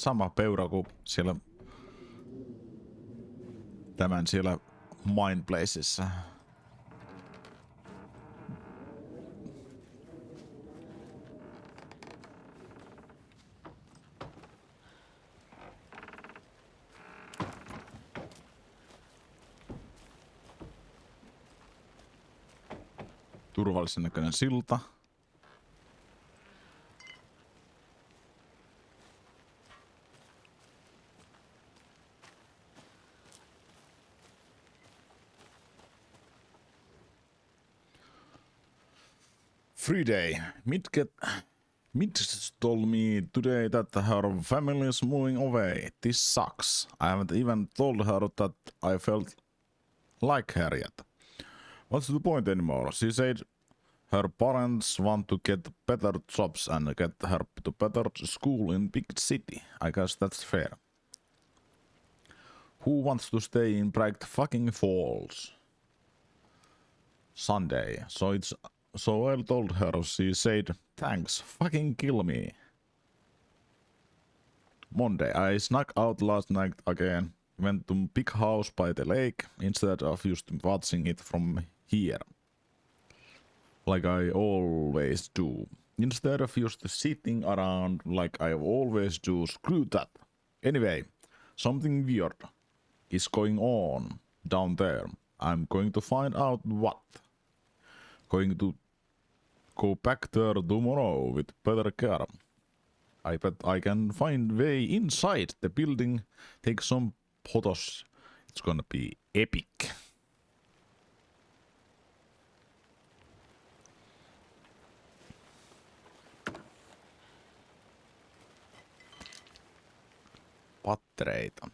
sama peura kuin siellä tämän siellä Mindplaceissa. Turvallisen näköinen silta. Friday. Mid told me today that her family is moving away. This sucks. I haven't even told her that I felt like her yet. What's the point anymore? She said her parents want to get better jobs and get her to better school in big city. I guess that's fair. Who wants to stay in Bright fucking Falls? Sunday. So I told her, she said, thanks, fucking kill me. Monday. I snuck out last night again. Went to big house by the lake instead of just watching it from here. Like I always do. Instead of just sitting around like I always do. Screw that. Anyway, something weird is going on down there. I'm going to find out what. Going to go back there tomorrow with better care. I bet I can find way inside the building. Take some photos. It's gonna be epic. Pattereita.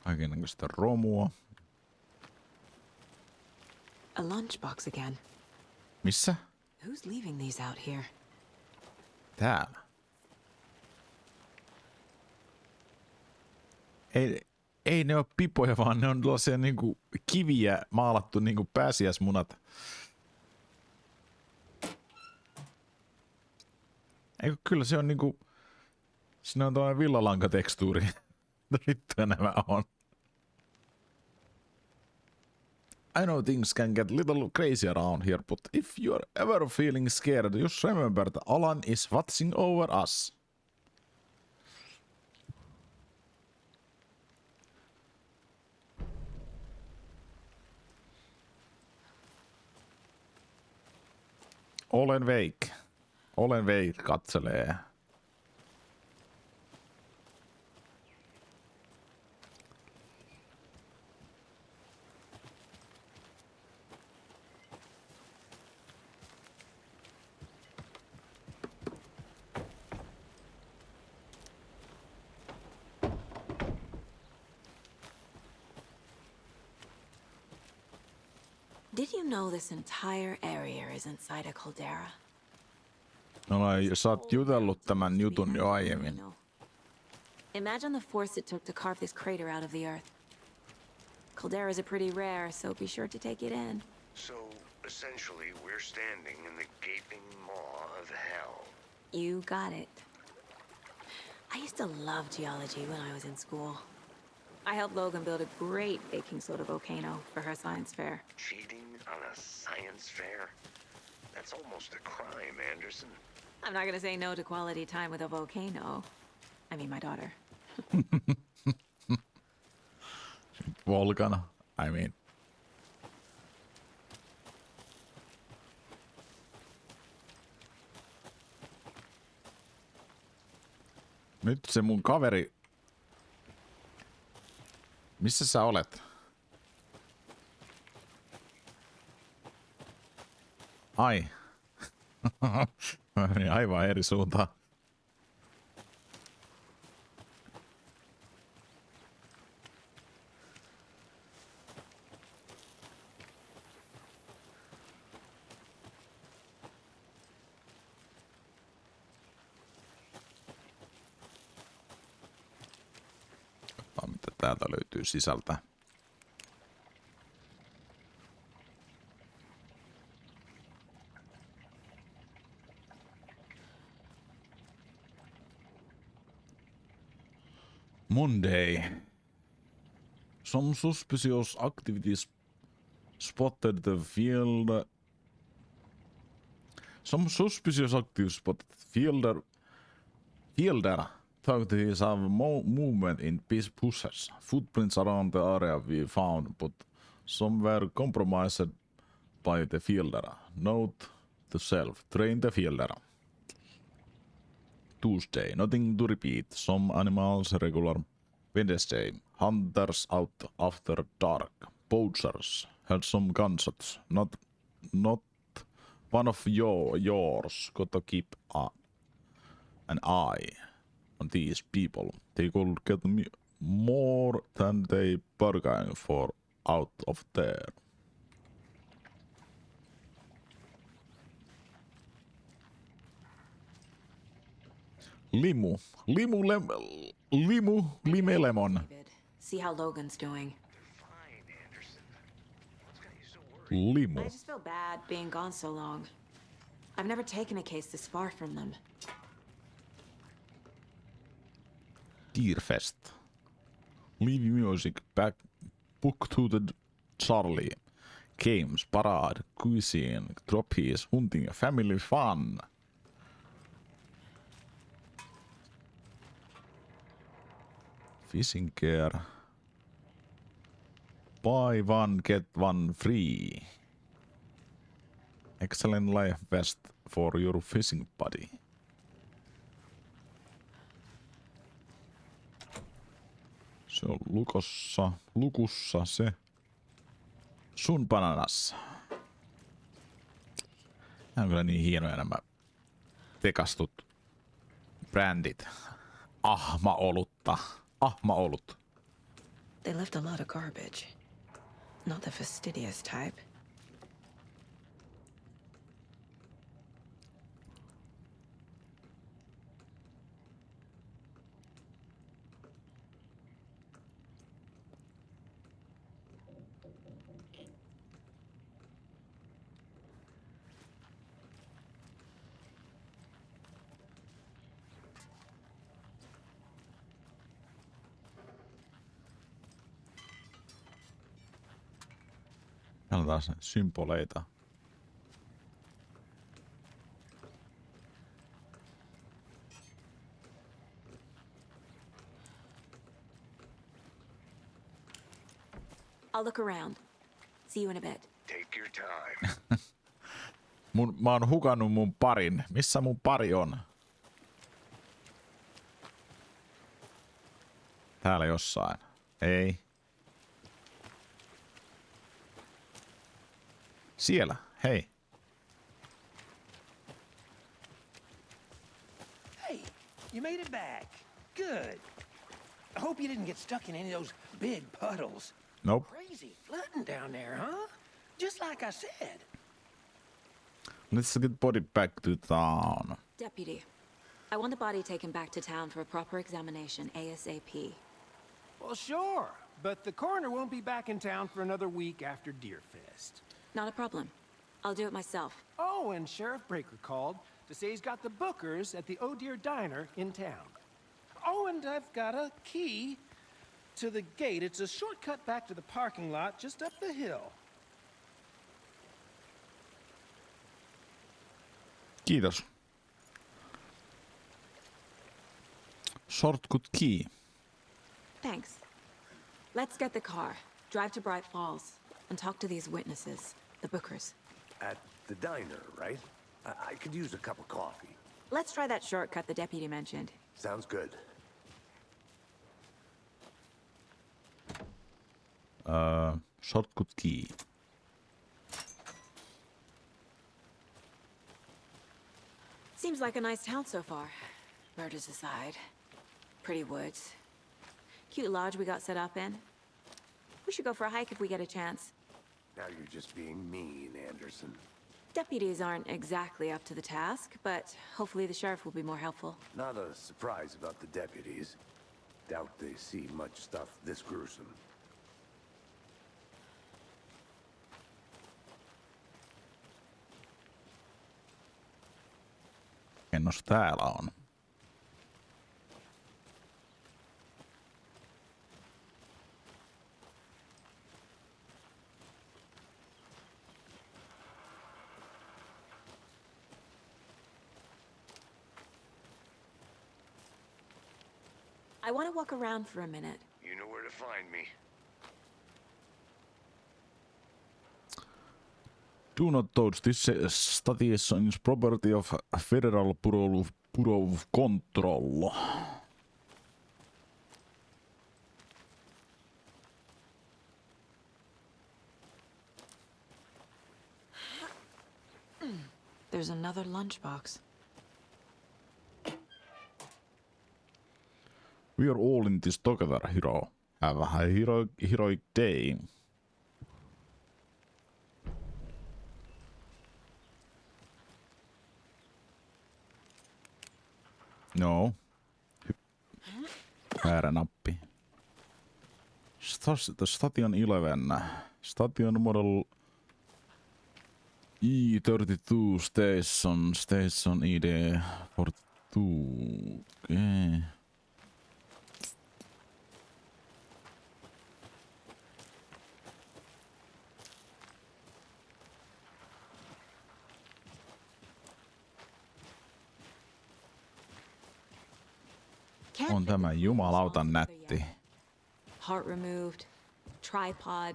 Kaikennäköistä romua. A lunchbox again. Missä? Who's leaving these out here? Täällä. Ei ne ole pipoja, vaan ne on tällaisia niinku kiviä maalattu niinku pääsiäismunat. Eikö kyllä se on niinku... Siinä on tuollainen villalankatekstuuri. Vittua nämä on. I know things can get a little crazy around here, but if you're ever feeling scared, just remember that Alan is watching over us. Olen Wake. Olen Wake katselee. Did you know this entire area is inside a caldera? No, sä oot jutellut tämän jutun jo aiemmin. Imagine the force it took to carve this crater out of the earth. Calderas are pretty rare, so be sure to take it in. So, essentially, we're standing in the gaping maw of hell. You got it. I used to love geology when I was in school. I helped Logan build a great baking soda volcano for her science fair. Cheating on a science fair? That's almost a crime, Anderson. I'm not gonna say no to quality time with a volcano. I mean, my daughter. Volcano, I mean. Nyt se mun kaveri... Missä sä olet? Ai. Aivan eri suuntaan. Katsotaan mitä täältä löytyy sisältä. Monday. Some suspicious activities spotted the field. Some suspicious activities spotted fielder thought he saw movement in bushes. Footprints around the area we found, but some were compromised by the fielder. Note to self, train the fielder. Tuesday, nothing to repeat. Some animals regular. Wednesday, hunters out after dark. Poachers had some gunshots. Not one of yours. Gotta keep an eye on these people. They could get more than they bargained for out of there. Limelemon. David, see how Logan's doing. Fine, Anderson. What's got you so worried? I Limu. just feel bad being gone so long. I've never taken a case this far from them. Deerfest. Leave music back. Book to the Charlie. Games, parade, cuisine, trophies, hunting, family fun. Fishing gear. Buy one, get one free. Excellent life vest for your fishing buddy. Se on lukussa se. Sun bananas. Nämä on kyllä niin hienoja nämä tekastut brändit. Ahma-olut. They left a lot of garbage. Not the fastidious type. Täällä on taas symboleita. I'll look around. See you in a bit. Take your time. Mä oon hukannut mun parin. Missä mun pari on? Täällä jossain. Ei. Siellä. Hei. Hey, you made it back. Good. I hope you didn't get stuck in any of those big puddles. Nope. Crazy flooding down there, huh? Just like I said. Let's get body back to town. Deputy, I want the body taken back to town for a proper examination ASAP. Well, sure, but the coroner won't be back in town for another week after Deerfest. Not a problem. I'll do it myself. Oh, and Sheriff Breaker called to say he's got the bookers at the Oh Dear Diner in town. Oh, and I've got a key to the gate. It's a shortcut back to the parking lot just up the hill. Kiitos. Shortcut key. Thanks. Let's get the car, drive to Bright Falls, and talk to these witnesses, the Bookers. At the diner, right? I could use a cup of coffee. Let's try that shortcut the deputy mentioned. Sounds good. Shortcut key. Seems like a nice town so far. Murders aside. Pretty woods. Cute lodge we got set up in. We should go for a hike if we get a chance. Now you're just being mean, Anderson. Deputies aren't exactly up to the task, but hopefully the sheriff will be more helpful. Not a surprise about the deputies. Doubt they see much stuff this gruesome. Ennos täällä on. I want to walk around for a minute. You know where to find me. Do not touch. This station is property of Federal Bureau of Control. There's another lunchbox. We are all in this together, hero. Have a heroic day. No. Väärä nappi. Station 11. Station model E32 station. Station ID 42. Okay. On tämä jumalautan nätti. Heart removed, tripod,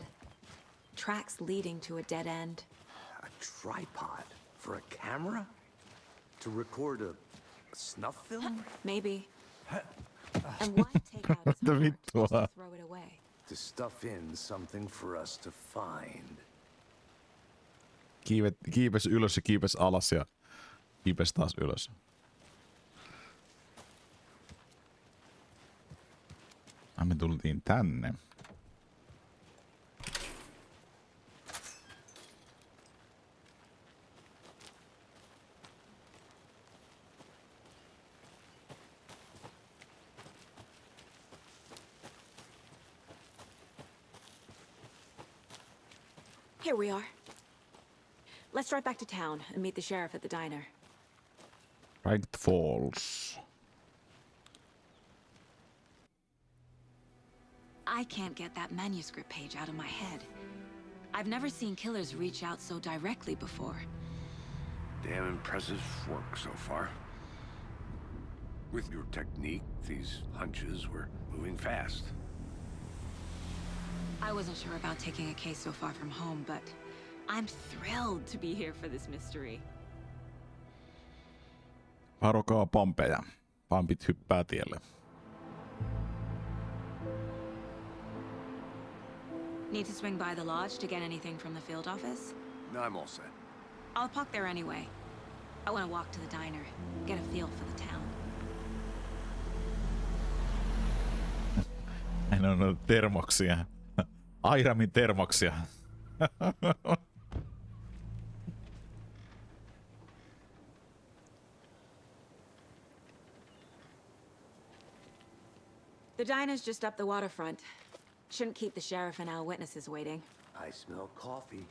tracks leading to a dead end. A tripod? For a camera? To record a snuff film? Maybe. And why take out his Mitä heart vittua? just to throw it away? To stuff in something for us to find. Kiipes ylös ja kiipes alas ja kiipes taas ylös. Me tultiin tänne. Here we are. Let's drive back to town and meet the sheriff at the diner. Right Falls. I can't get that manuscript page out of my head. I've never seen killers reach out so directly before. Damn impressive work so far. With your technique, these hunches were moving fast. I wasn't sure about taking a case so far from home, but I'm thrilled to be here for this mystery. Varokaa pompeja. Pampit hyppää tielle. Need to swing by the lodge to get anything from the field office? No, I'm all set. I'll park there anyway. I want to walk to the diner, get a feel for the town. En ole noita termoksia. Airamin termoksia. The diner's just up the waterfront. Shouldn't keep the sheriff and our witnesses waiting. I smell coffee.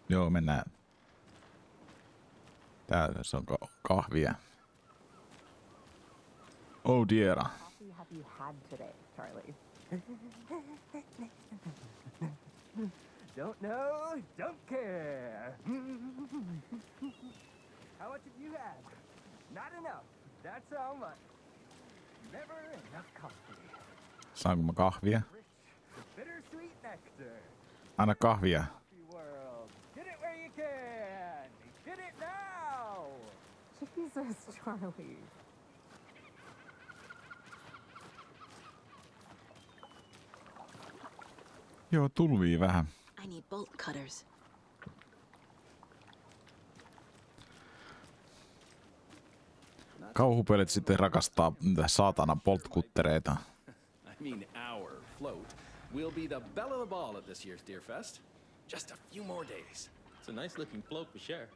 Joo, mennään. Täällä se on kahvia. Oh dear. Coffee have you had today, Charlie? Don't know, don't care. How much have you had? Not enough. That's how much. Never enough coffee. Saanko mä kahvia? The bittersweet nectar. Anna kahvia. Coffee world. Get it where you can. Get it now. Jesus, Charlie. Joo, tulvii vähän. I need bolt cutters. Kauhupelit sitten rakastaa niitä saatana poltkuttereita. I mean, our float will be the belle of the ball at this year's Deer Fest. Just a few more days. It's a nice looking float for sure.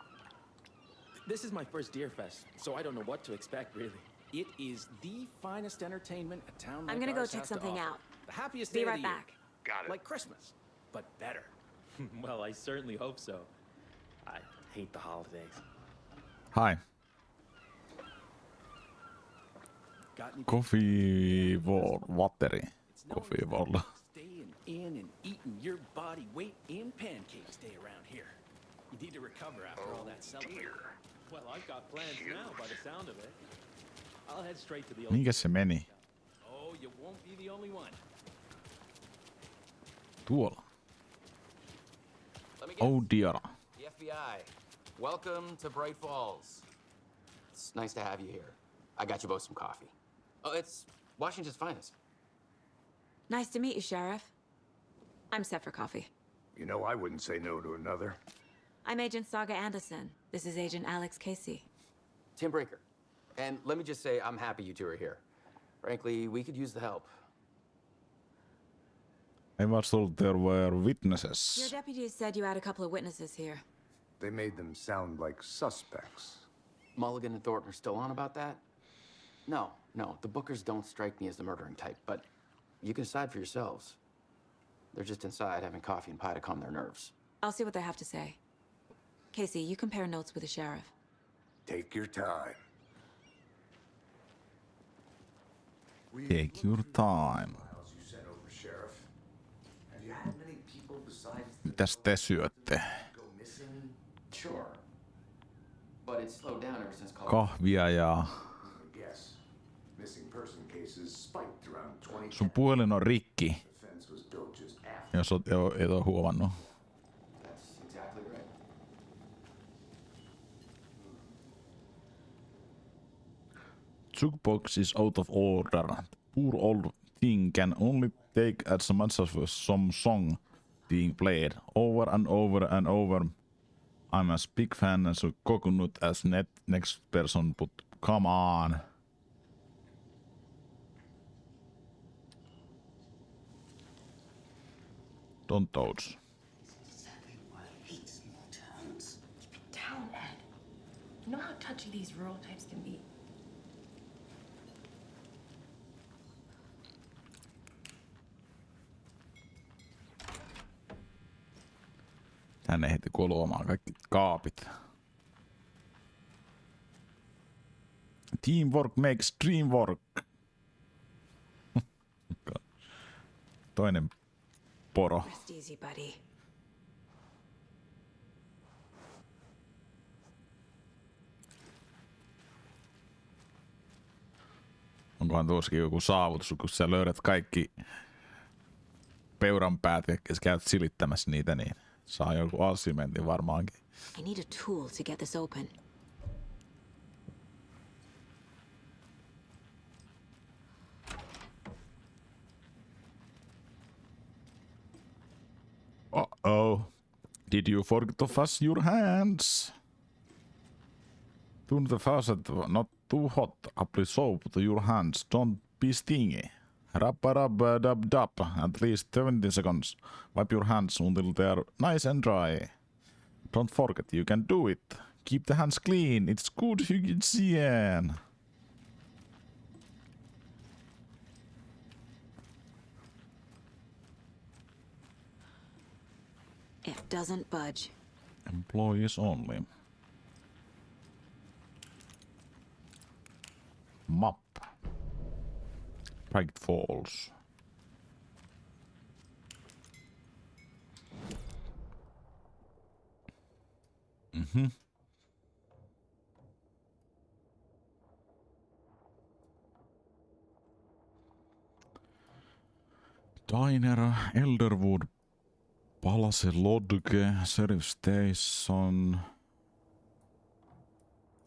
This is my first Deer Fest, so I don't know what to expect, really. It is the finest entertainment a town like I'm gonna go ours check has to something offer. out. The happiest Be day of right the year. back. Got it. Like Christmas, but better. Well, I certainly hope so. I hate the holidays. Hi. Got any Coffee wall. Watteri. It's known Coffee as wall. staying in and eating your body weight in pancakes day around here. You need to recover after all that celebrating. Well, I've got plans now by the sound of it. I'll head straight to the old. Mihinkäs se meni? Oh, you won't be the only one. Tuolla. Let me guess. Oh dear. The FBI. Welcome to Bright Falls. It's nice to have you here. I got you both some coffee. Oh, it's Washington's finest. Nice to meet you, Sheriff. I'm set for coffee. You know, I wouldn't say no to another. I'm Agent Saga Anderson. This is Agent Alex Casey. Tim Breaker. And let me just say, I'm happy you two are here. Frankly, we could use the help. I was told there were Your witnesses. deputies said you had a couple of witnesses here. They made them sound like suspects. Mulligan and Thornton are still on about that? No, the Bookers don't strike me as the murdering type, but you can decide for yourselves. They're just inside having coffee and pie to calm their nerves. I'll see what they have to say. Casey, you compare notes with the sheriff. Take your time. Take your time. You sent over, Sheriff. Have you had many people besides the Mitäs te syötte? go missing? Sure. But it's slowed down ever since college. Kahvia ja... Guess. Missing person cases spiked around 20. Sun puhelin on rikki, The fence was built just after. jos et oo huomannut. That's exactly right. Jukebox is out of order. Poor old thing can only take as much as some song being played over and over and over. I'm as big fan as a coconut as next person, but come on. Don't dodge. Exactly why I hate small towns. Keep it down, Ed. You know how touchy these rural types can be. Hän ehti koloamaan kaikki kaapit. Teamwork makes dream work. Toinen poro. Rest easy, buddy. Onkohan tuossakin joku saavutus, kun sä löydät kaikki peuranpäät ja käyt silittämässä niitä, niin saa joku assiementin varmaankin. I need a tool to get this open. Uh-oh. Did you forget to wash your hands? Turn the faucet not too hot. Apply soap to your hands. Don't be stingy. Rub-a-dub-a-dub-dub. At least 70 seconds. Wipe your hands until they're nice and dry. Don't forget, you can do it. Keep the hands clean. It's good hygiene. It doesn't budge. Employees only. Map. Bright Falls. Diner, Elderwood, Palace Lodge, Sheriff Station.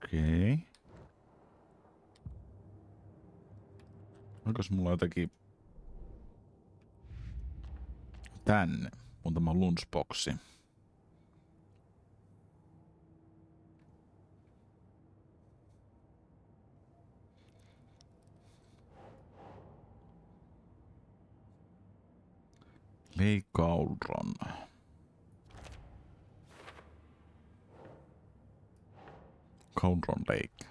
Okei. Oikos mulla jotakin tänne? On tämä lunchboxi. Lake Cauldron. Cauldron Lake.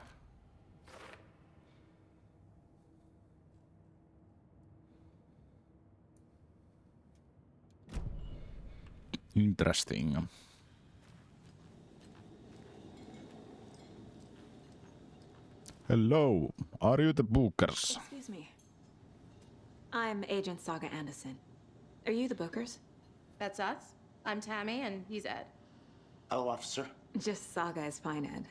Interesting. Hello, are you the Bookers? Excuse me. I'm Agent Saga Anderson. Are you the Bookers? That's us. I'm Tammy, and he's Ed. Hello, officer. Just Saga is fine, Ed.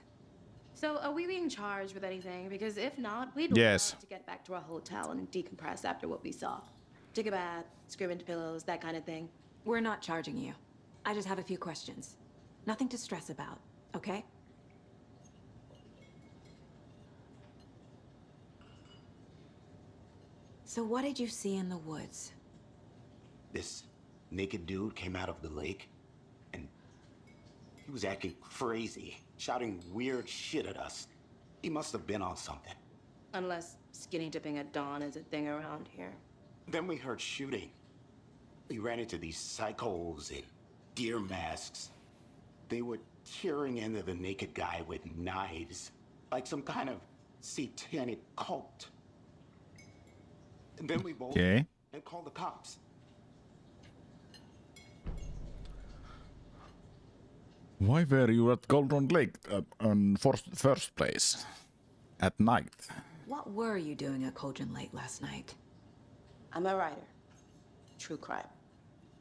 So, are we being charged with anything? Because if not, we'd Yes. love to get back to our hotel and decompress after what we saw. Take a bath, scream into pillows, that kind of thing. We're not charging you. I just have a few questions. Nothing to stress about, okay? So what did you see in the woods? This naked dude came out of the lake, and he was acting crazy, shouting weird shit at us. He must have been on something. Unless skinny dipping at dawn is a thing around here. Then we heard shooting. We ran into these psychos in deer masks. They were tearing into the naked guy with knives, like some kind of satanic cult. And then we bolted Okay. and called the cops. Why were you at Golden Lake in first place? At night? What were you doing at Cauldron Lake last night? I'm a writer. True crime.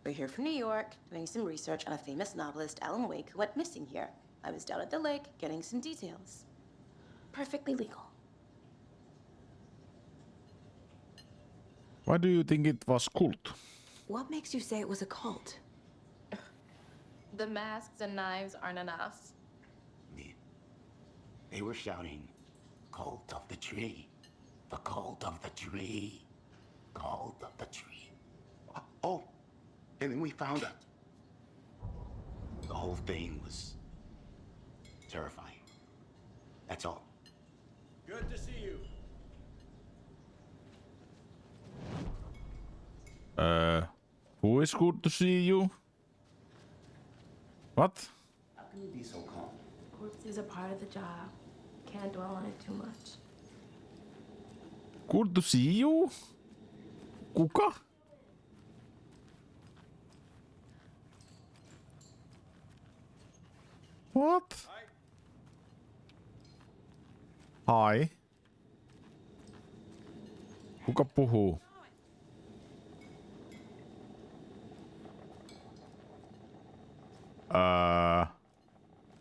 We're here from New York, doing some research on a famous novelist, Alan Wake, who went missing here. I was down at the lake, getting some details. Perfectly legal. Why do you think it was cult? What makes you say it was a cult? The masks and knives aren't enough. They were shouting, "Cult of the tree, the cult of the tree, cult of the tree." Oh, and then we found out. The whole thing was terrifying. That's all. Good to see you. Who is good to see you? What? How can you be so calm? Corpses are part of the job. Can't dwell on it too much. Good to see you? Kuka? What? Hi. Kuka puhuu?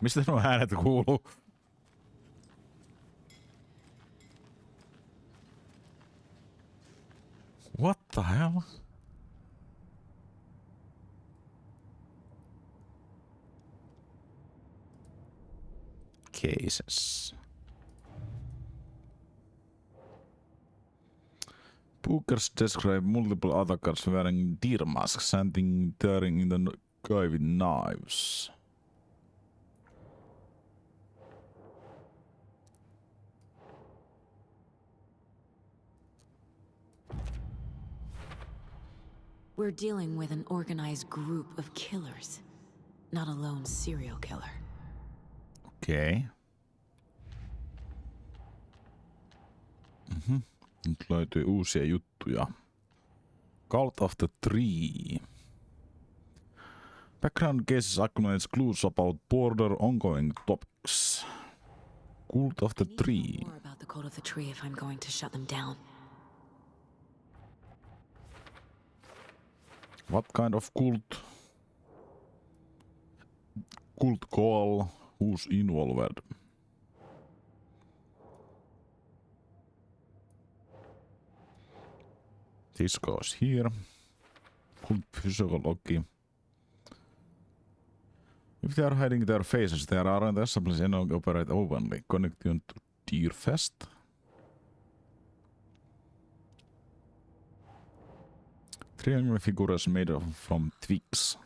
Mistä nuo äänet kuuluu? What the hell? Cases. Bookers describe multiple attackers wearing deer masks, standing tearing in the guy with knives. We're dealing with an organized group of killers, not a lone serial killer. Okei. Nyt löytyy uusia juttuja. Cult of the Tree. Background cases accumulates clues about border ongoing topics. Cult of the I need to Tree. know more about the cult of the tree if I'm going to shut them down. What kind of cult? Cult call? Who's involved? This goes here. Cult physiology. If they are hiding their faces, they aren't established and operate openly. Connection to Deerfest. Triangular figures made from twigs.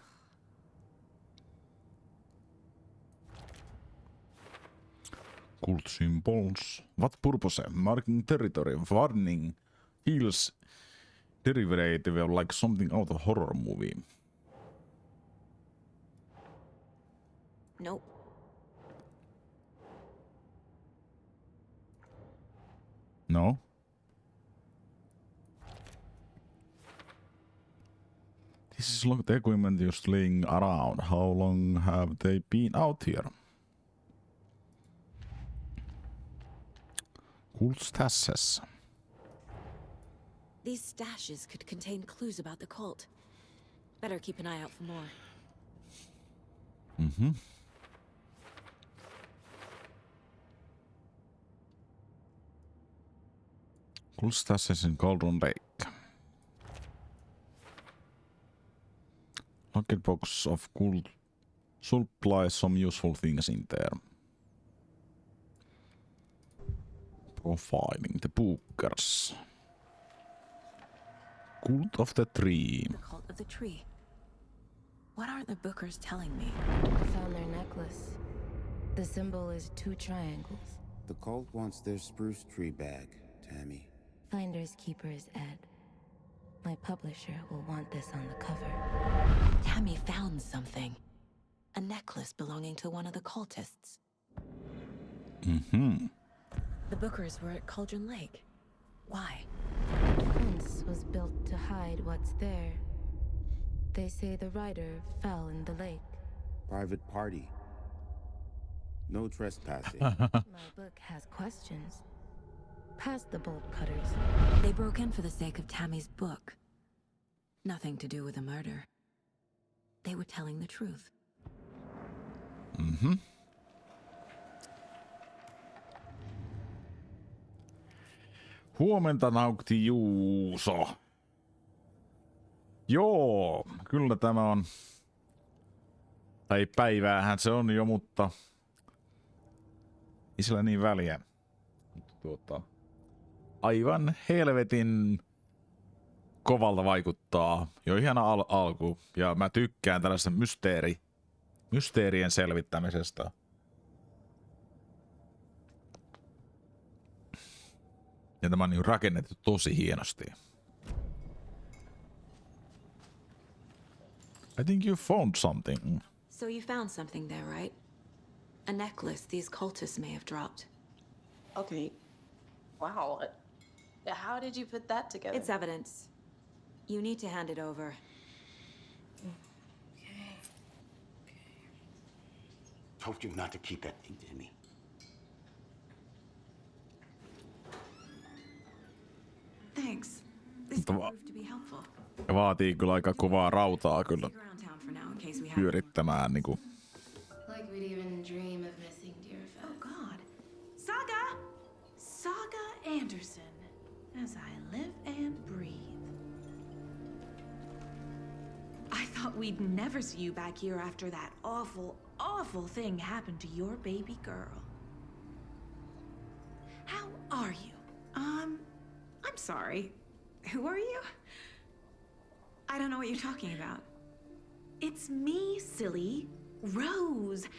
Cult symbols. What purpose? Marking territory. Warning. Feels derivative like something out of a horror movie. Nope. No? This is like the equipment just laying around. How long have they been out here? Cool stashes. These stashes could contain clues about the cult. Better keep an eye out for more. Cool stashes in Golden Lake. Locked box of cool supplies some useful things in there. Profiling the bookers. Cult of the Tree. The cult of the tree. What aren't the bookers telling me? I found their necklace. The symbol is 2 triangles. The cult wants their spruce tree back, Tammy. Finders keepers, Ed. My publisher will want this on the cover. Tammy found something. A necklace belonging to one of the cultists. Mm-hmm. The bookers were at Cauldron Lake. Why? The fence was built to hide what's there. They say the writer fell in the lake. Private party. No trespassing. My book has questions. Past the bolt cutters. They broke in for the sake of Tammy's book. Nothing to do with a murder. They were telling the truth. Mm-hmm. Huomenta naukti Juuso. Joo, kyllä tämä on. Tai päiväähän se on jo, mutta ei sillä niin väliä. Aivan helvetin kovalta vaikuttaa. Jo ihana alku. Ja mä tykkään tällaista mysteerien selvittämisestä. Ja tämä on niin rakennettu tosi hienosti. I think you found something. So you found something there, right? A necklace these cultists may have dropped. Okay. Wow. How did you put that together? It's evidence. You need to hand it over. Okay. Told you not to keep that thing, Tammy. Thanks. This proved to be helpful. Vaatii kyllä aika kovaa rautaa kyllä Stick around town for now in case we have. pyörittämään niinku. Like we'd even dream of missing Deerfest. Oh God. Saga Anderson. As I live and breathe. I thought we'd never see you back here after that awful thing happened to your baby girl. How are you? I'm sorry. Who are you? I don't know what you're talking about. It's me, silly. Rose.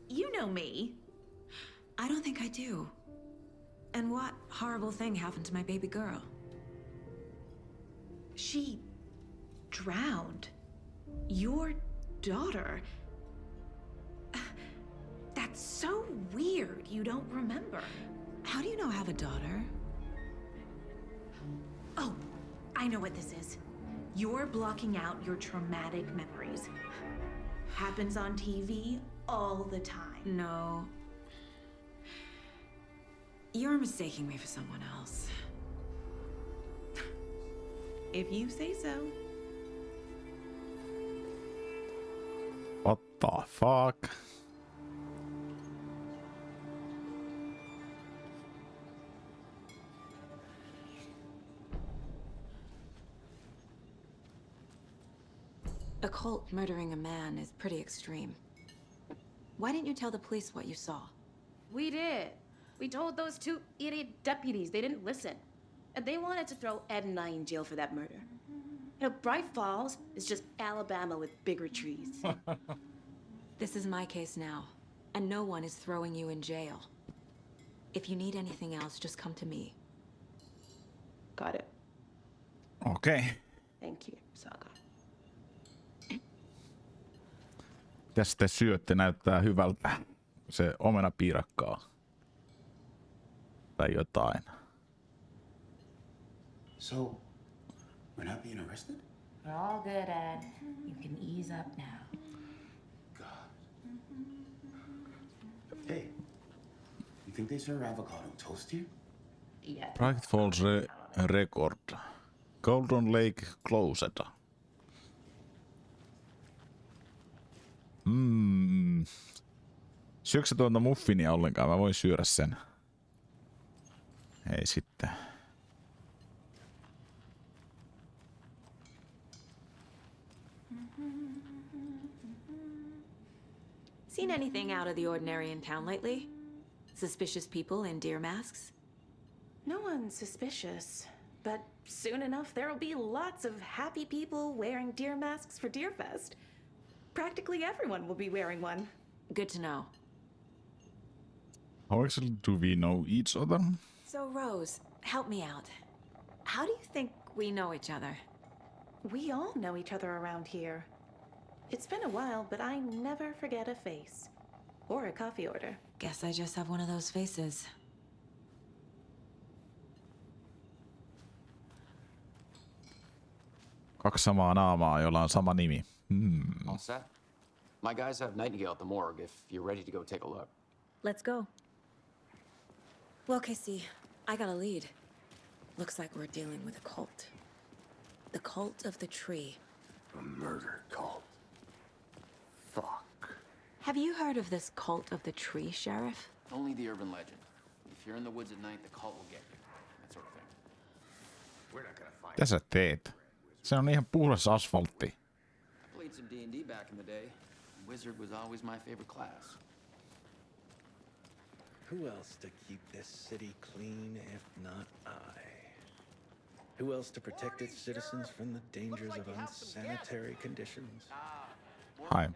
You know me. I don't think I do. And what horrible thing happened to my baby girl? She drowned. Your daughter. That's so weird you don't remember. How do you know I have a daughter? Oh, I know what this is. You're blocking out your traumatic memories. Happens on TV all the time. No. You're mistaking me for someone else. If you say so. What the fuck? A cult murdering a man is pretty extreme. Why didn't you tell the police what you saw? We did. We told those 2 idiot deputies. They didn't listen. And they wanted to throw Ed and I in jail for that murder. You know, Bright Falls is just Alabama with bigger trees. This is my case now, and no one is throwing you in jail. If you need anything else, just come to me. Got it. Okei. Thank you, Saga. Mitäs te syötte? Näyttää hyvältä. Se omenapiirakkaa. Tai jotain. So, we're not being arrested? We're all good, Ed. You can ease up now. God. Hey, you think they serve avocado toast here? Yeah. Bright Falls Record. Golden Lake Closet. Syöksä tuota muffinia ollenkaan? Mä voin syödä sen. Ei sitten. Seen anything out of the ordinary in town lately? Suspicious people in deer masks? No one's suspicious, but soon enough there'll be lots of happy people wearing deer masks for Deerfest. Practically everyone will be wearing one. Good to know. How exactly do we know each other? So, Rose, help me out. How do you think we know each other? We all know each other around here. It's been a while, but I never forget a face. Or a coffee order. Guess I just have one of those faces. Kaksi samaa naamaa, jolla on sama nimi. All set? My guys have Nightingale at the morgue if you're ready to go take a look. Let's go. Well, Casey, I got a lead. Looks like we're dealing with a cult. The cult of the tree. A murder cult. Fuck. Have you heard of this cult of the tree, Sheriff? Only the urban legend. If you're in the woods at night, the cult will get you. That sort of thing. We're not gonna find. Mitä sä teet? Se on ihan puhdas asfaltti. Played some D&D back in the day. Wizard was always my favorite class. Who else to keep this city clean if not I? Who else to protect its citizens from the dangers of unsanitary conditions? Hi.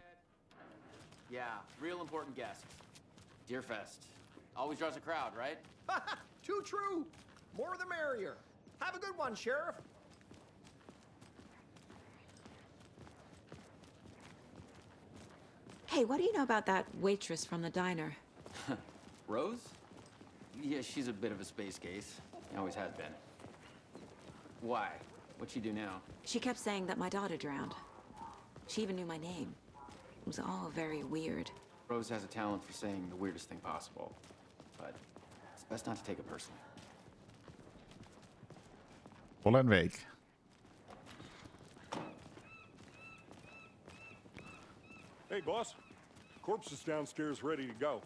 Yeah, real important guest. Deerfest. Always draws a crowd, right? Too true. More the merrier. Have a good one, Sheriff. Hey, what do you know about that waitress from the diner? Rose? Yeah, she's a bit of a space case. Always has been. Why? What'd she do now? She kept saying that my daughter drowned. She even knew my name. It was all very weird. Rose has a talent for saying the weirdest thing possible. But it's best not to take it personally. Olen veik. Hey, boss. Corpse is downstairs ready to go.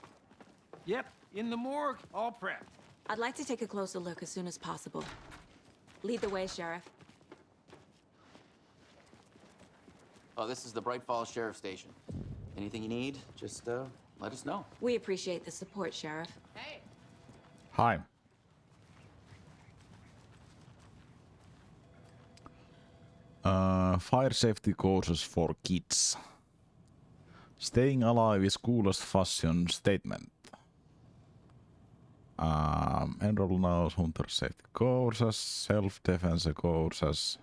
Yep, in the morgue, all prepped. I'd like to take a closer look as soon as possible. Lead the way, Sheriff. Oh, this is the Bright Falls Sheriff Station. Anything you need, just let us know. We appreciate the support, Sheriff. Hey! Hi. Fire safety courses for kids. Staying alive is coolest fashion statement. Enroll now hunter safety courses, self-defense courses.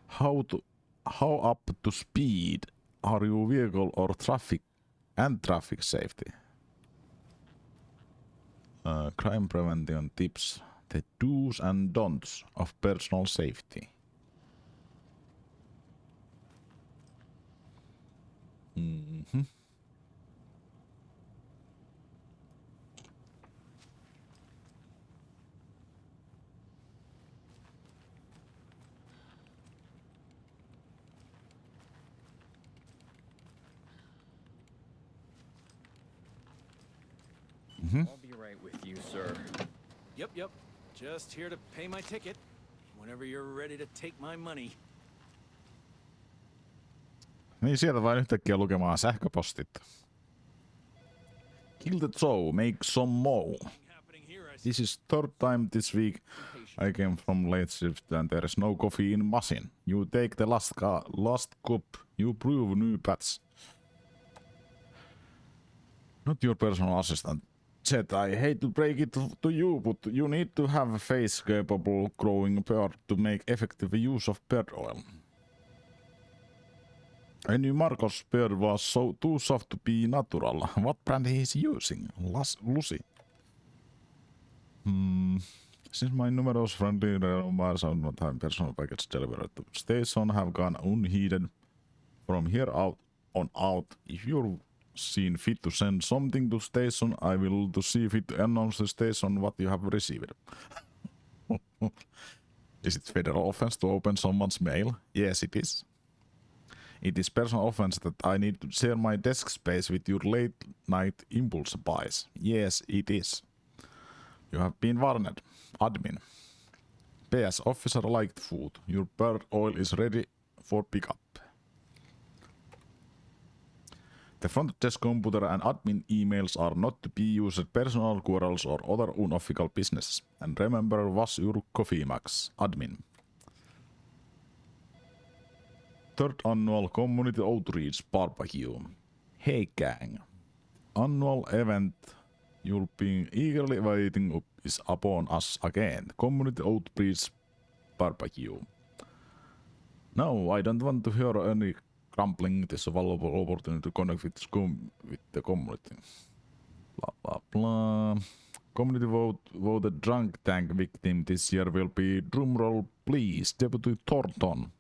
How up to speed are you vehicle or traffic safety? Crime prevention tips. The do's and don'ts of personal safety. Mm-hmm. I'll be right with you, sir. Yep. Just here to pay my ticket. Whenever you're ready to take my money. Niin sieltä vain yhtäkkiä lukemaan sähköpostit. Kill the Joe, make some more. This is third time this week I came from late shift and there is no coffee in machine. You take the last cup. You prove new patch. Not your personal assistant. Said I hate to break it to you, but you need to have a face capable growing beard to make effective use of beard oil. I knew Marcos' beard was too soft to be natural. What brand he is using? Lucy. Since my numerous friendly remarks on not having personal package delivered to station have gone unheeded from here on out, if you're seen fit to send something to station, I will to see fit to announce the station what you have received. Is it federal offense to open someone's mail? Yes, it is. It is personal offense that I need to share my desk space with your late night impulse buys. Yes, it is. You have been warned. Admin. PS, officer liked food. Your bird oil is ready for pickup. The front desk computer and admin emails are not to be used personal quarrels or other unofficial business. And remember, wash your coffee mugs. Admin. Third annual community outreach barbecue. Hey gang. Annual event you'll be eagerly waiting is upon us again. Community outreach barbecue. No, I don't want to hear any grumbling. This valuable opportunity to connect with the community. Blah blah blah. Community voted drunk tank victim this year will be, drumroll please, Deputy Thornton.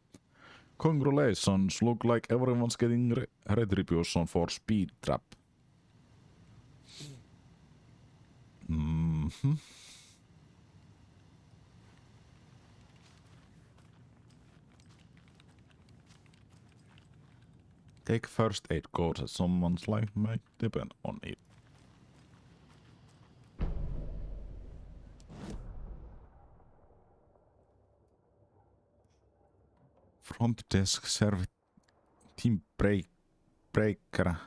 Congratulations, look like everyone's getting retribution for speed trap. Take first aid course as someone's life might depend on it. Front desk serve team breaker.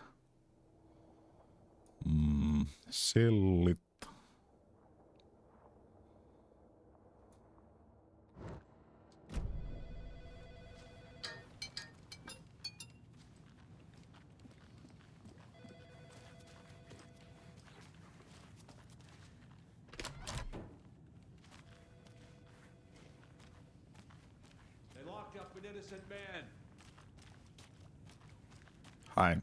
Sellit. Innocent man. Hi.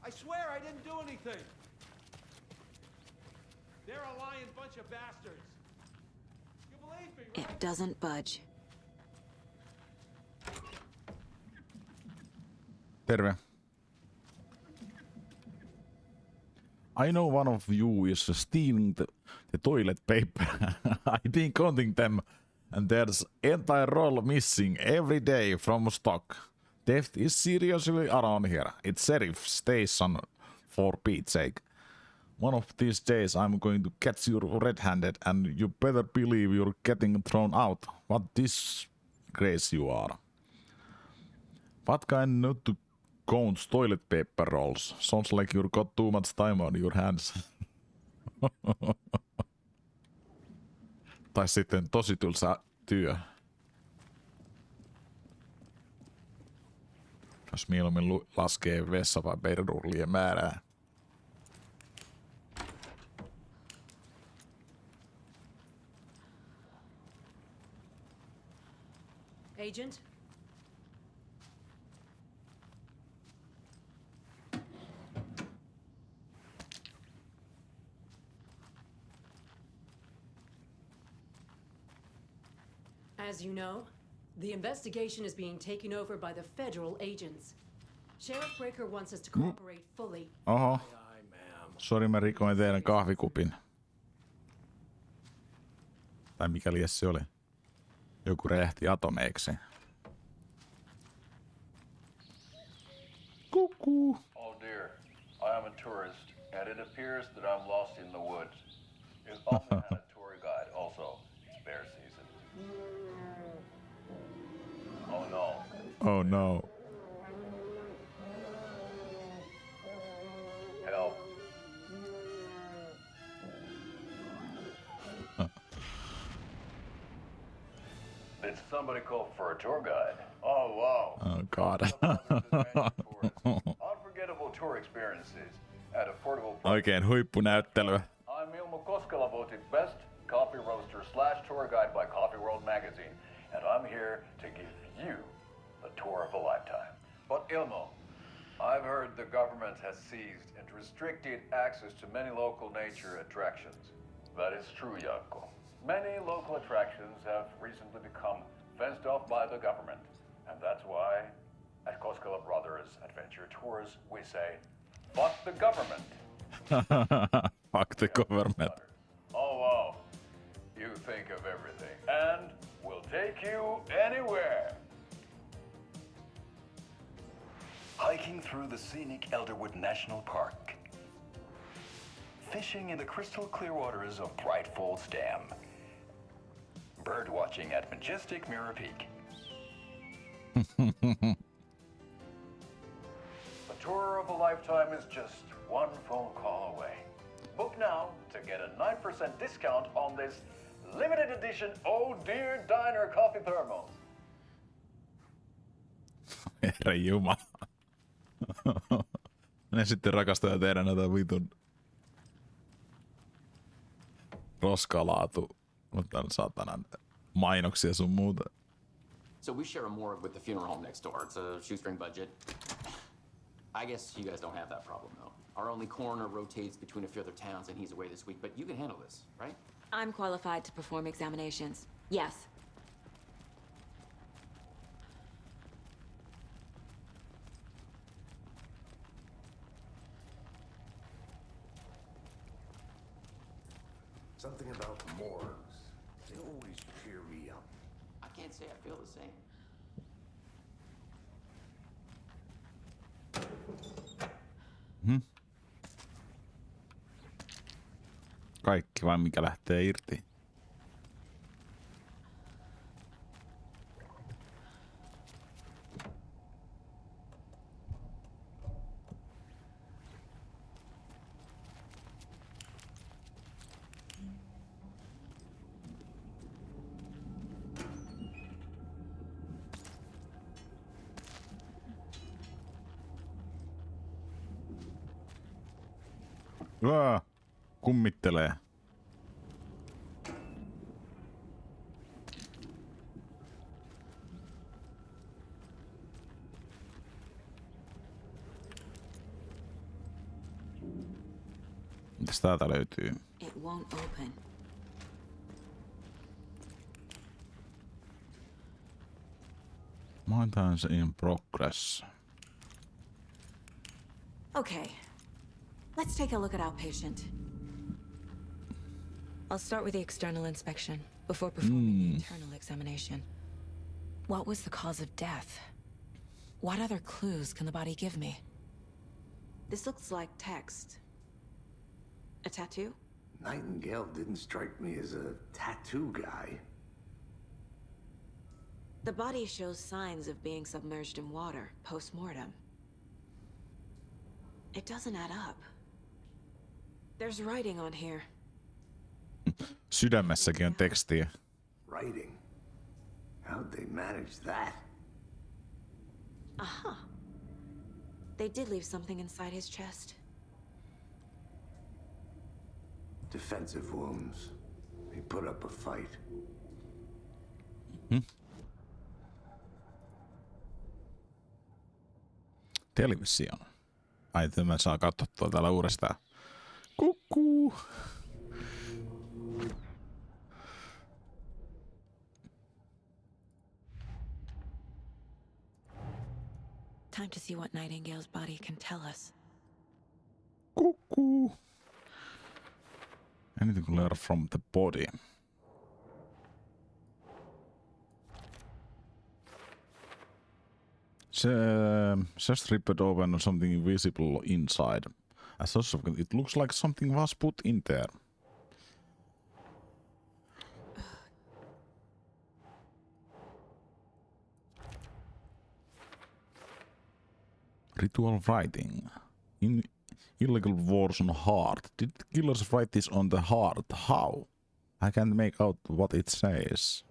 I swear I didn't do anything. They're a lying bunch of bastards. You believe me, right? It doesn't budge. Terve. I know one of you is stealing the toilet paper. I've been counting them, and there's entire roll missing every day from stock. Theft is seriously around here. It's sheriff station, for Pete's sake. One of these days I'm going to catch you red-handed, and you better believe you're getting thrown out. What disgrace you are. What kind not to count toilet paper rolls? Sounds like you've got too much time on your hands. Tai sitten tosi tylsä työ. Jos mieluummin laskee vessa- vai peirullien määrää. Agent? As you know, the investigation is being taken over by the federal agents. Sheriff Breaker wants us to cooperate fully. Oho. Sori, mä rikoin teidän kahvikupin. Tai mikä lies se oli. Joku räjähti atomeiksi. Cuckoo. Oh dear, I am a tourist, and it appears that I'm lost in the woods. If only had a tour guide also. It's bear season. Oh no. Oh no. Help. Did somebody call for a tour guide? Oh wow. Oh god. Unforgettable tour experiences at affordable prices. Oikein huippunäyttelyä. I'm Ilmo Koskela, voted best coffee roaster / tour guide by Coffee World magazine, and I'm here to give you the tour of a lifetime. But Ilmo, I've heard the government has seized and restricted access to many local nature attractions. That is true, Jaakko. Many local attractions have recently become fenced off by the government, and that's why at Koskela Brothers Adventure Tours we say, fuck the government. Fuck the government. Oh wow, you think of everything, and we'll take you anywhere. Hiking through the scenic Elderwood National Park. Fishing in the crystal clear waters of Bright Falls Dam. Bird watching at majestic Mirror Peak. The tour of a lifetime is just one phone call away. Book now to get a 9% discount on this limited edition Oh Dear Diner coffee thermos. Herra jumala. Ne sitten rakastaa tehdä näitä vitun roskalaatu, mutta satanan mainoksia sun muuta. So we share a morgue with the funeral home next door. It's a shoestring budget. I guess you guys don't have that problem, though. Our only coroner rotates between a few other towns, and he's away this week. But you can handle this, right? I'm qualified to perform examinations. Yes. Something about morgues. They always cheer me up. I can't say I feel the same. Kaikki vai mikä lähtee irti. Kummittelee. Mitäs täältä löytyy? It won't open. Maintenance in progress. Okay. Let's take a look at our patient. I'll start with the external inspection before performing the internal examination. What was the cause of death? What other clues can the body give me? This looks like text. A tattoo? Nightingale didn't strike me as a tattoo guy. The body shows signs of being submerged in water post-mortem. It doesn't add up. There's writing on here. Sydämessäkin on tekstiä. Writing? How'd they manage that? Aha. They did leave something inside his chest. Defensive wounds. He put up a fight. Television. Ai, tämä saa katsottua täällä uudestaan. Kukkuu. Time to see what Nightingale's body can tell us. Cuckoo. Anything to learn from the body. Just ripped open something visible inside. It looks like something was put in there. Ritual writing. Illegal wars on heart. Did the killers write this on the heart? How? I can't make out what it says.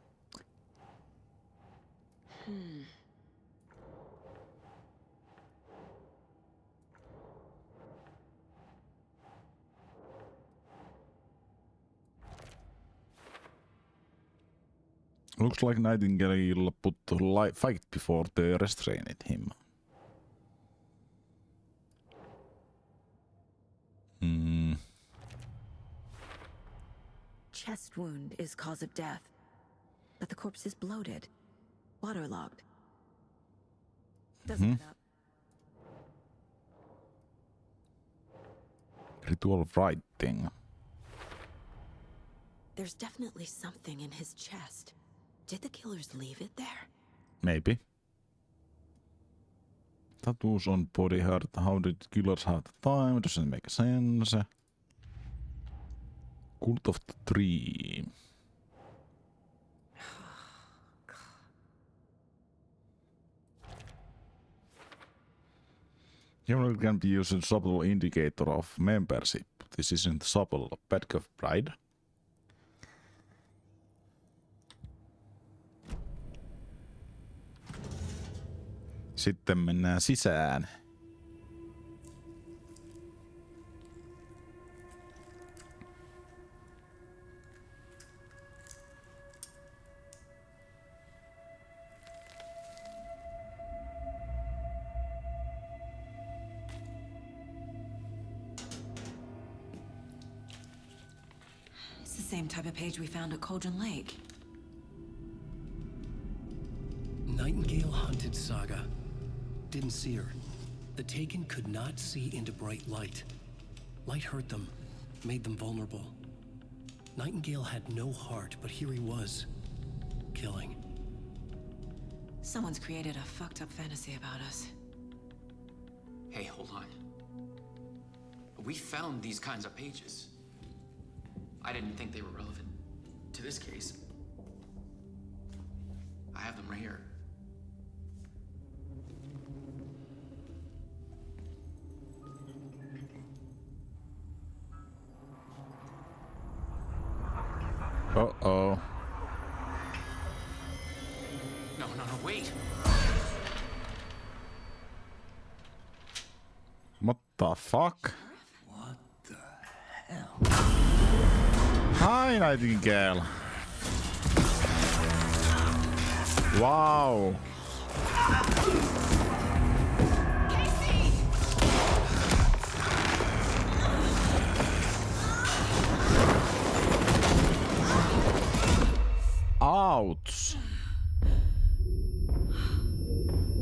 Looks like Nightingale put to fight before they restrained him. Chest wound is cause of death, but the corpse is bloated, waterlogged. Doesn't add up. Ritual writing. There's definitely something in his chest. Did the killers leave it there? Maybe. Tattoos on body hurt. How did killers have the time? Doesn't make sense. Cult of the Tree. Humor can be used as a subtle indicator of membership. This isn't subtle. Badge of pride. Sitten mennään sisään. It's the same type of page we found at Cauldron Lake. Nightingale hunted Saga. Didn't see her. The Taken could not see into bright light. Light hurt them, made them vulnerable. Nightingale had no heart, but here he was, killing. Someone's created a fucked up fantasy about us. Hey, hold on. We found these kinds of pages. I didn't think they were relevant to this case. I have them right here. Uh-oh. No, wait. What the fuck? What the hell? Hi, Nightingale. Wow. Ouch.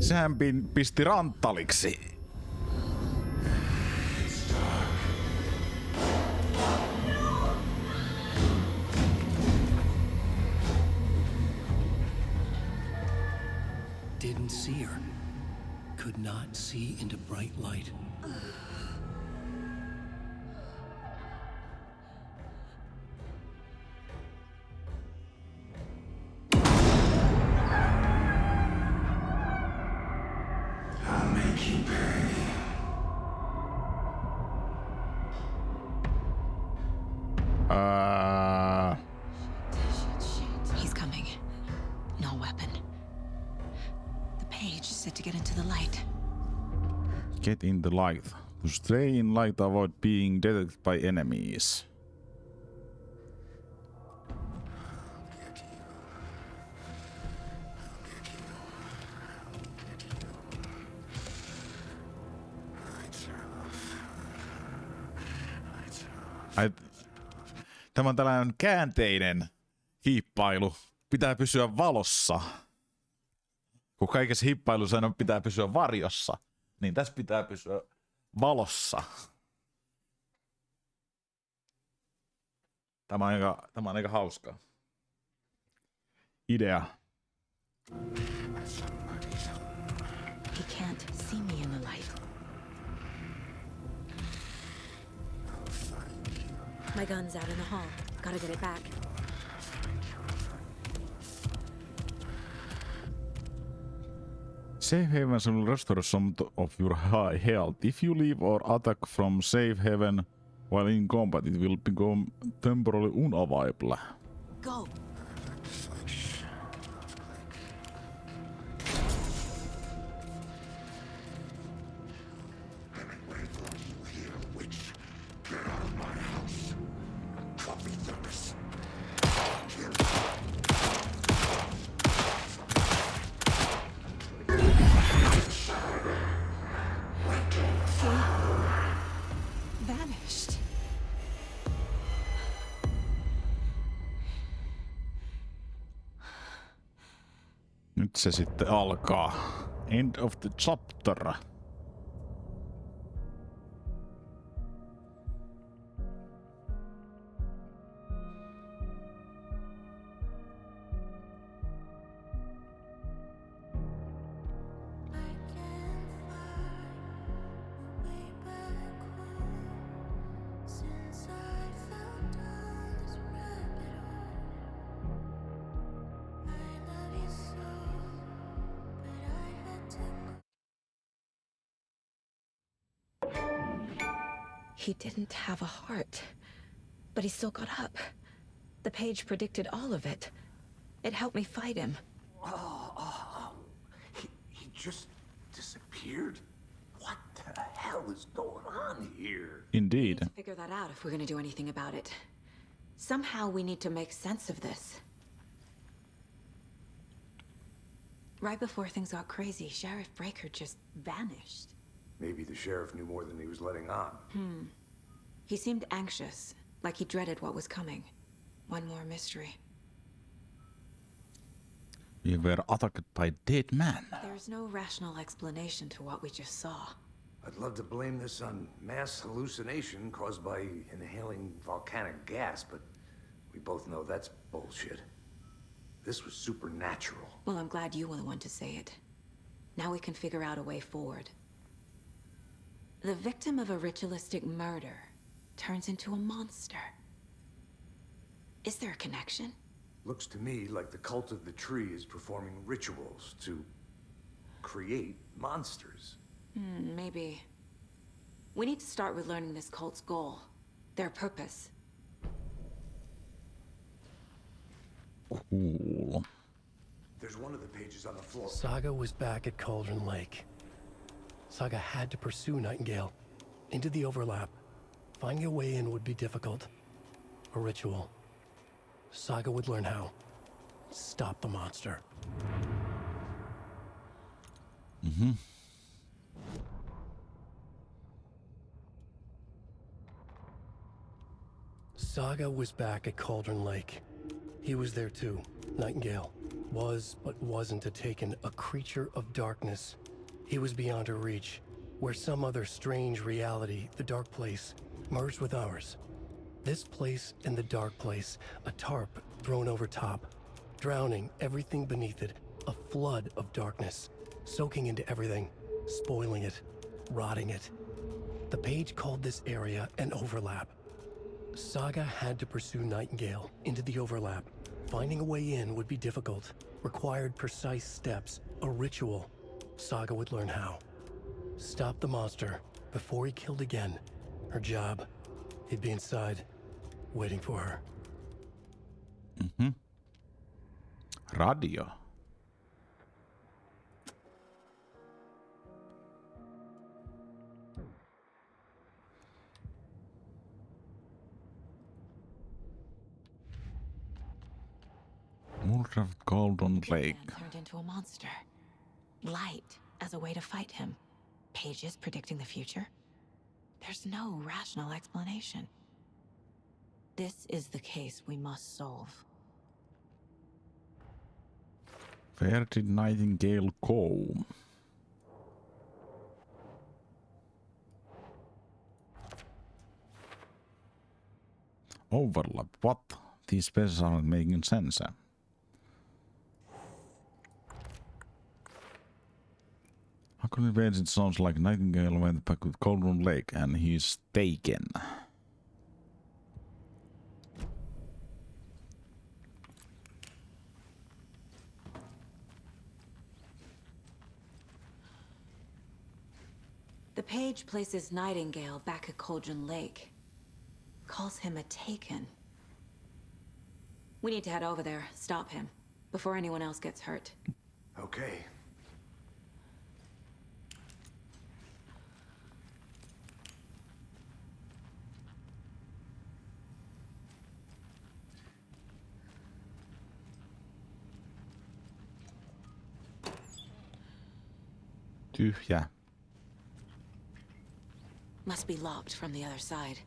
Sehän pisti ranttaliksi. Didn't see her. Could not see into bright light. I'll make you pay. He's coming. No weapon. The page said to get into the light. Get in the light. To stay in light, avoid being detected by enemies. Tämä on tällainen käänteinen hiippailu. Pitää pysyä valossa. Kun kaikessa hiippailussa aina pitää pysyä varjossa, niin tässä pitää pysyä valossa. Tämä on aika hauska idea. He can't see me in the light. My gun's out in the hall. Gotta get it back. Safe haven will restore some of your high health. If you leave or attack from safe haven while in combat, it will become temporarily unavailable. Go. Vanished. Nyt se sitten alkaa. End of the chapter. He didn't have a heart, but he still got up. The page predicted all of it. It helped me fight him. He just disappeared? What the hell is going on here? Indeed. We need to figure that out if we're gonna do anything about it. Somehow we need to make sense of this. Right before things got crazy, Sheriff Breaker just vanished. Maybe the sheriff knew more than he was letting on. He seemed anxious, like he dreaded what was coming. One more mystery. We were attacked by dead man. There's no rational explanation to what we just saw. I'd love to blame this on mass hallucination caused by inhaling volcanic gas, but we both know that's bullshit. This was supernatural. Well, I'm glad you were the one to say it. Now we can figure out a way forward. The victim of a ritualistic murder turns into a monster. Is there a connection? Looks to me like the cult of the tree is performing rituals to create monsters. Maybe. We need to start with learning this cult's goal. Their purpose. Cool. There's one of the pages on the floor. Saga was back at Cauldron Lake. Saga had to pursue Nightingale into the overlap. Finding a way in would be difficult. A ritual. Saga would learn how. Stop the monster. Saga was back at Cauldron Lake. He was there too. Nightingale was, but wasn't a Taken, a creature of darkness. He was beyond her reach, where some other strange reality, the dark place, merged with ours. This place and the dark place, a tarp thrown over top, drowning everything beneath it, a flood of darkness, soaking into everything, spoiling it, rotting it. The page called this area an overlap. Saga had to pursue Nightingale into the overlap. Finding a way in would be difficult, required precise steps, a ritual. Saga would learn how. Stop the monster before he killed again. Her job. He'd be inside, waiting for her. Radio. Murder of Golden Lake. Man turned into a monster. Light as a way to fight him. Pages predicting the future. There's no rational explanation. This is the case we must solve. Where did Nightingale go? Overlap. What? These spaces aren't making sense. How can it be? It sounds like Nightingale went back with Cauldron Lake and he's taken. The page places Nightingale back at Cauldron Lake. Calls him a Taken. We need to head over there, stop him, before anyone else gets hurt. Okay. Tyhjä. Must be locked from the other side.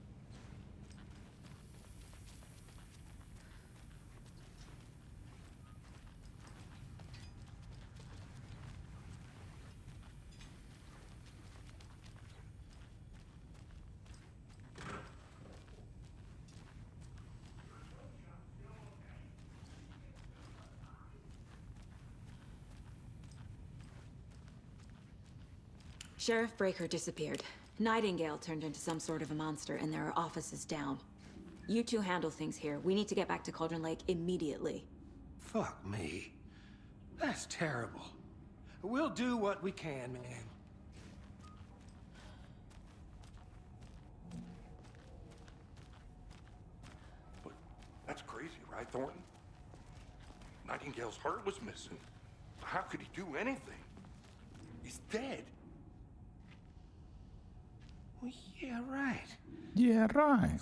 Sheriff Breaker disappeared. Nightingale turned into some sort of a monster, and there are offices down. You two handle things here. We need to get back to Cauldron Lake immediately. Fuck me. That's terrible. We'll do what we can, man. right, Thornton? Nightingale's heart was missing. How could he do anything? He's dead. Well, yeah, right. Yeah, right.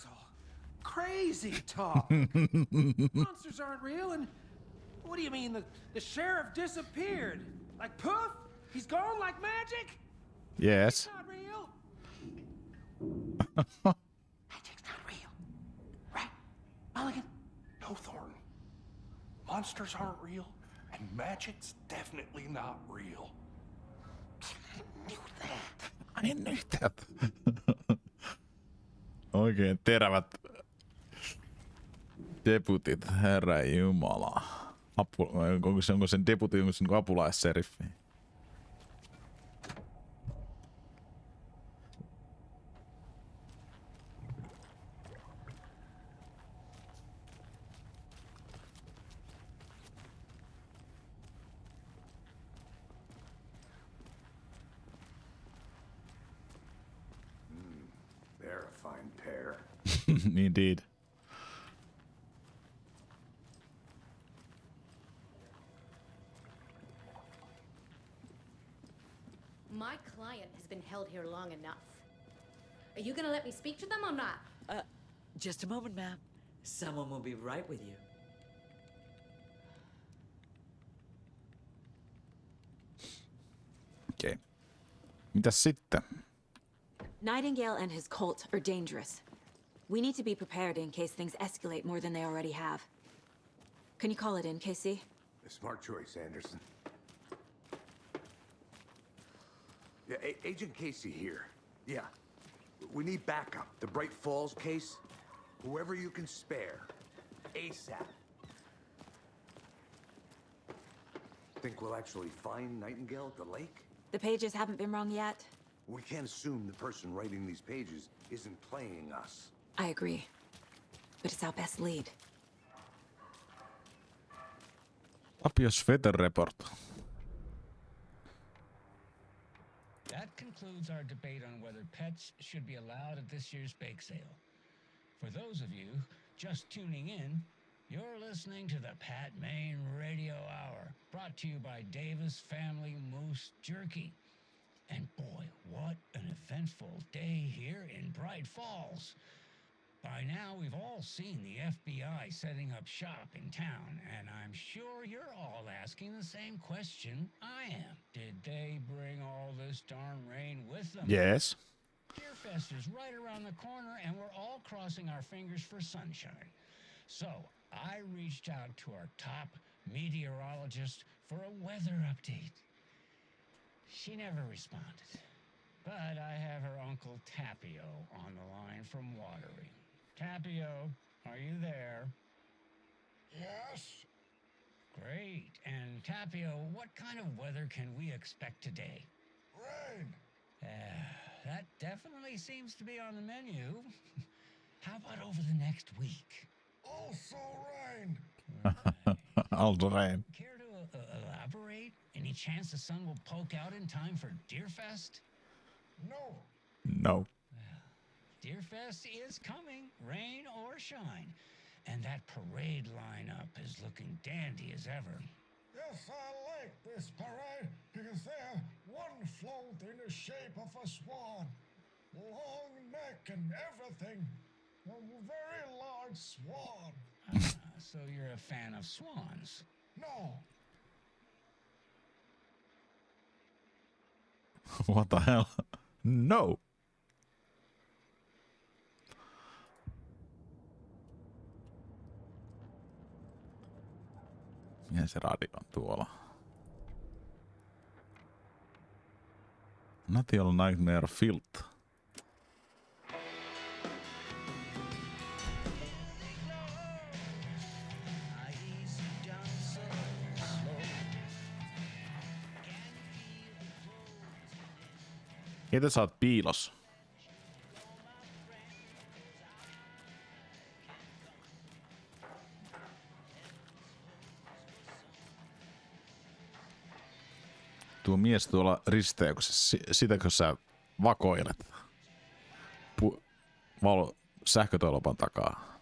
Crazy talk. Monsters aren't real, and what do you mean the sheriff disappeared? Like poof? He's gone like magic? Yes. Not real. Magic's not real. Right, Mulligan? No, Thornton. Monsters aren't real, and magic's definitely not real. Ai nyt. Oikein terävät debutit, herra jumala. Onko sen debutti niin apulaisseriffi? They're a fine pair. Indeed. My client has been held here long enough. Are you gonna let me speak to them or not? Just a moment, ma'am. Someone will be right with you. Okei. Mitäs sitten? Nightingale and his cult are dangerous. We need to be prepared in case things escalate more than they already have. Can you call it in, KC? A smart choice, Anderson. Yeah, Agent Casey here. Yeah. We need backup. The Bright Falls case. Whoever you can spare. ASAP. Think we'll actually find Nightingale at the lake? The pages haven't been wrong yet. We can't assume the person writing these pages isn't playing us. I agree. But it's our best lead. Tapios Weather Report. That concludes our debate on whether pets should be allowed at this year's bake sale. For those of you just tuning in, you're listening to the Pat Maine Radio Hour, brought to you by Davis Family Moose Jerky. And boy, what an eventful day here in Bright Falls. By now, we've all seen the FBI setting up shop in town, and I'm sure you're all asking the same question I am. Did they bring all this darn rain with them? Yes. Deerfest is right around the corner, and we're all crossing our fingers for sunshine. So, I reached out to our top meteorologist for a weather update. She never responded, but I have her Uncle Tapio on the line from Watery. Tapio, are you there? Yes? Great. And Tapio, what kind of weather can we expect today? Rain. That definitely seems to be on the menu. How about over the next week? Also rain. Also rain. Care to elaborate? Any chance the sun will poke out in time for Deerfest? No. No. Deerfest is coming, rain or shine. And that parade lineup is looking dandy as ever. Yes, I like this parade because they have one float in the shape of a swan. Long neck and everything. A very large swan. So you're a fan of swans? No. What the hell? No. Mihin se radio on tuolla? Not your nightmare filth. Ketä sä oot piilos? Tuo mies tuolla risteyksessä, sitäkö sä vakoilet? Sähkötolopan takaa.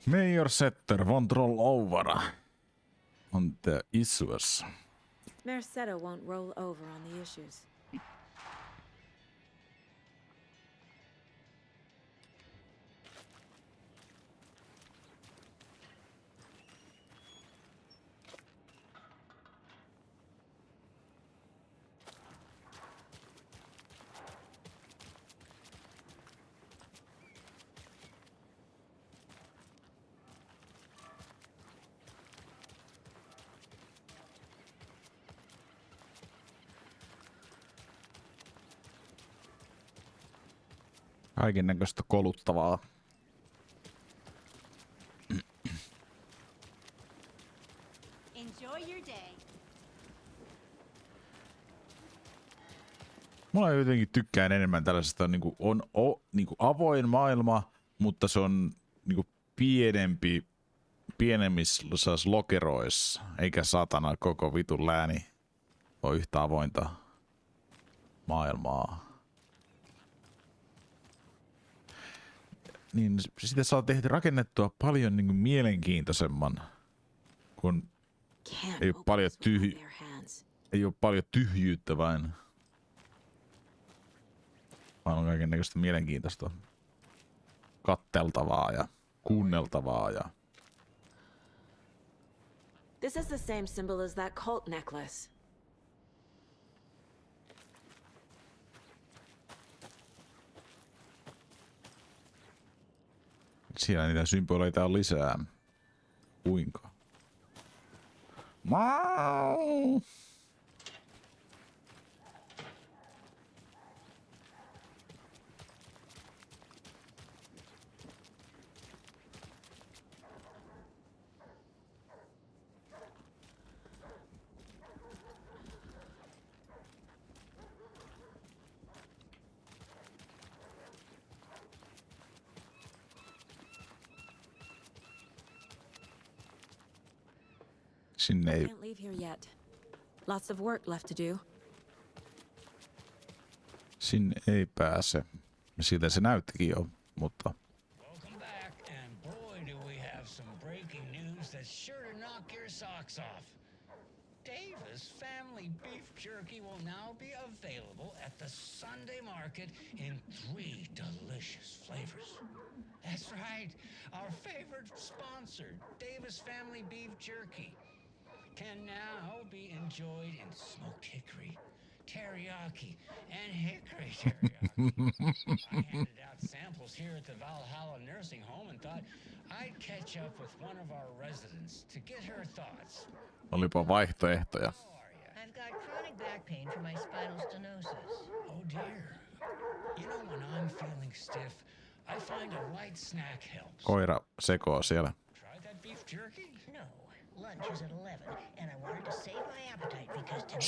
Mayor Setter won't roll over on the issues. Mayor Setter won't roll over on the issues. Kaiken näköistä koluttavaa. Enjoy your day. Mulla jotenkin tykkään enemmän tällaisesta niinku niinku avoin maailma, mutta se on niinku pienemmissä lokeroissa, eikä satana koko vitun lääni ole yhtä avointa maailmaa. Niin sitä saa tehdä rakennettua paljon niinku mielenkiintoisemman, kun ei ole paljon tyhjyyttä vain. Vaan on kaikennäköistä mielenkiintoista katteltavaa ja kuunneltavaa ja... This is the same symbol as that cult necklace. Siellä niitä symboleita on lisää. Kuinka? Mau! Sinne ei... Can't leave here yet. Lots of work left to do. Sinne ei pääse. Siltä se näyttikin jo, mutta... Welcome back, and boy do we have some breaking news that's sure to knock your socks off. Davis family beef jerky will now be available at the Sunday market in 3 delicious flavors. That's right, our favorite sponsor, Davis family beef jerky, can now be enjoyed in smoked hickory, teriyaki, and hickory teriyaki. I handed out samples here at the Valhalla nursing home and thought I'd catch up with one of our residents to get her thoughts. Olipa vaihtoehtoja. I've got chronic back pain from my spinal stenosis. Oh dear. You know, when I'm feeling stiff, I find a light snack helps. Koira sekoo siellä. Try that beef jerky? No, lunch is at 11, and I wanted to save my appetite because tonight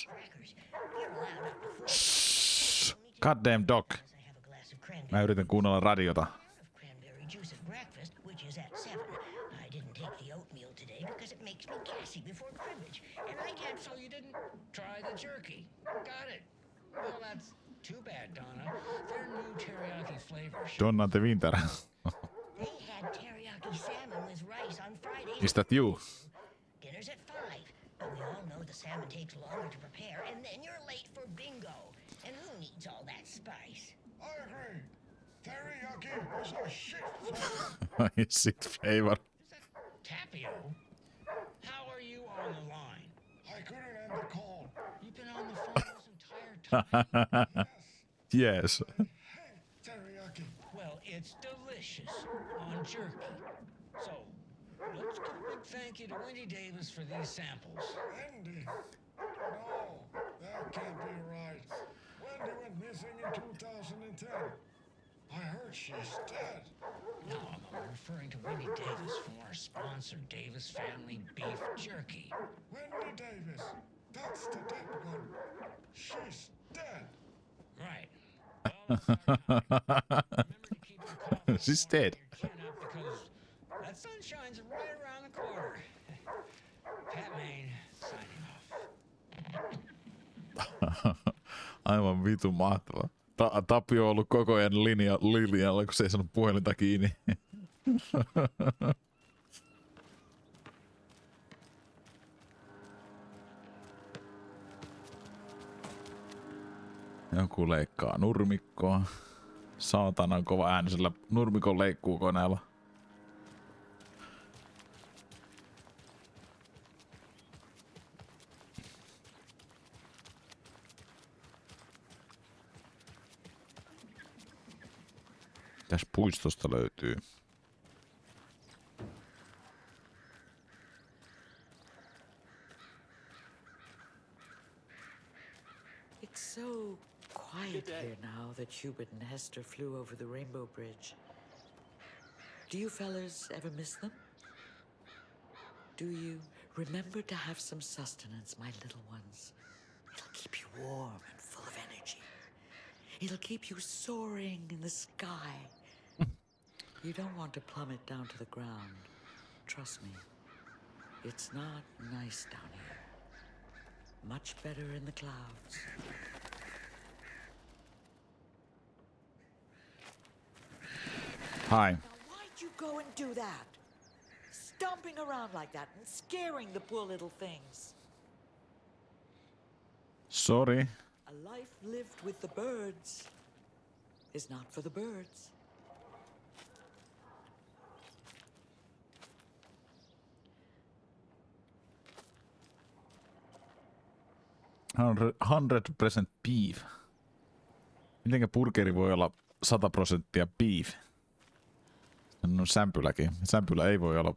crackers. You're allowed up to 4. Goddamn dog. Mä yritän kuunnella radiota. Cranberry juice at breakfast, which is at 7. I didn't take the oatmeal today because it makes me gassy before cribbage, and I can't. So you didn't try the jerky? Got it. Well, that's too bad, Donna. Their new teriyaki flavor. Donna the Winter. They had teriyaki salmon with rice on Friday. Is that you? Dinner's at 5, but we all know the salmon takes longer to prepare, and then you're late for bingo. And who needs all that spice? I agree. Teriyaki is a shit flavor. Shit flavor. Tapio, how are you on the line? I couldn't end the call. You've been on the phone this entire time. Yes. Teriyaki. Well, it's delicious on jerky. So, let's give a big thank you to Wendy Davis for these samples. Wendy? No, that can't be right. Wendy went missing in 2010. I heard she's dead. No, I'm referring to Wendy Davis from our sponsor, Davis Family Beef Jerky. Wendy Davis. That's the dead one. She's dead. Right. Well, that's our time. Remember to keep your coffee She's dead. your chin up because that sunshine's right around the corner. Pat Main, signing off. Aivan vitun mahtava. Tapio on ollut koko ajan linjalla, kun se ei saanut puhelinta kiinni. Joku leikkaa nurmikkoa. Saatanan kova äänisellä nurmikon leikkuukoneella. Tässä puistosta löytyy. It's so quiet here now that Hubert and Hester flew over the Rainbow Bridge. Do you fellas ever miss them? Do you remember to have some sustenance, my little ones? It'll keep you warm and full of energy. It'll keep you soaring in the sky. You don't want to plummet down to the ground. Trust me. It's not nice down here. Much better in the clouds. Hi. Now why'd you go and do that? Stomping around like that and scaring the poor little things. Sorry. A life lived with the birds is not for the birds. 100% beef. Mitenkä burgeri voi olla 100% beef? No sämpyläkin. Sämpylä ei voi olla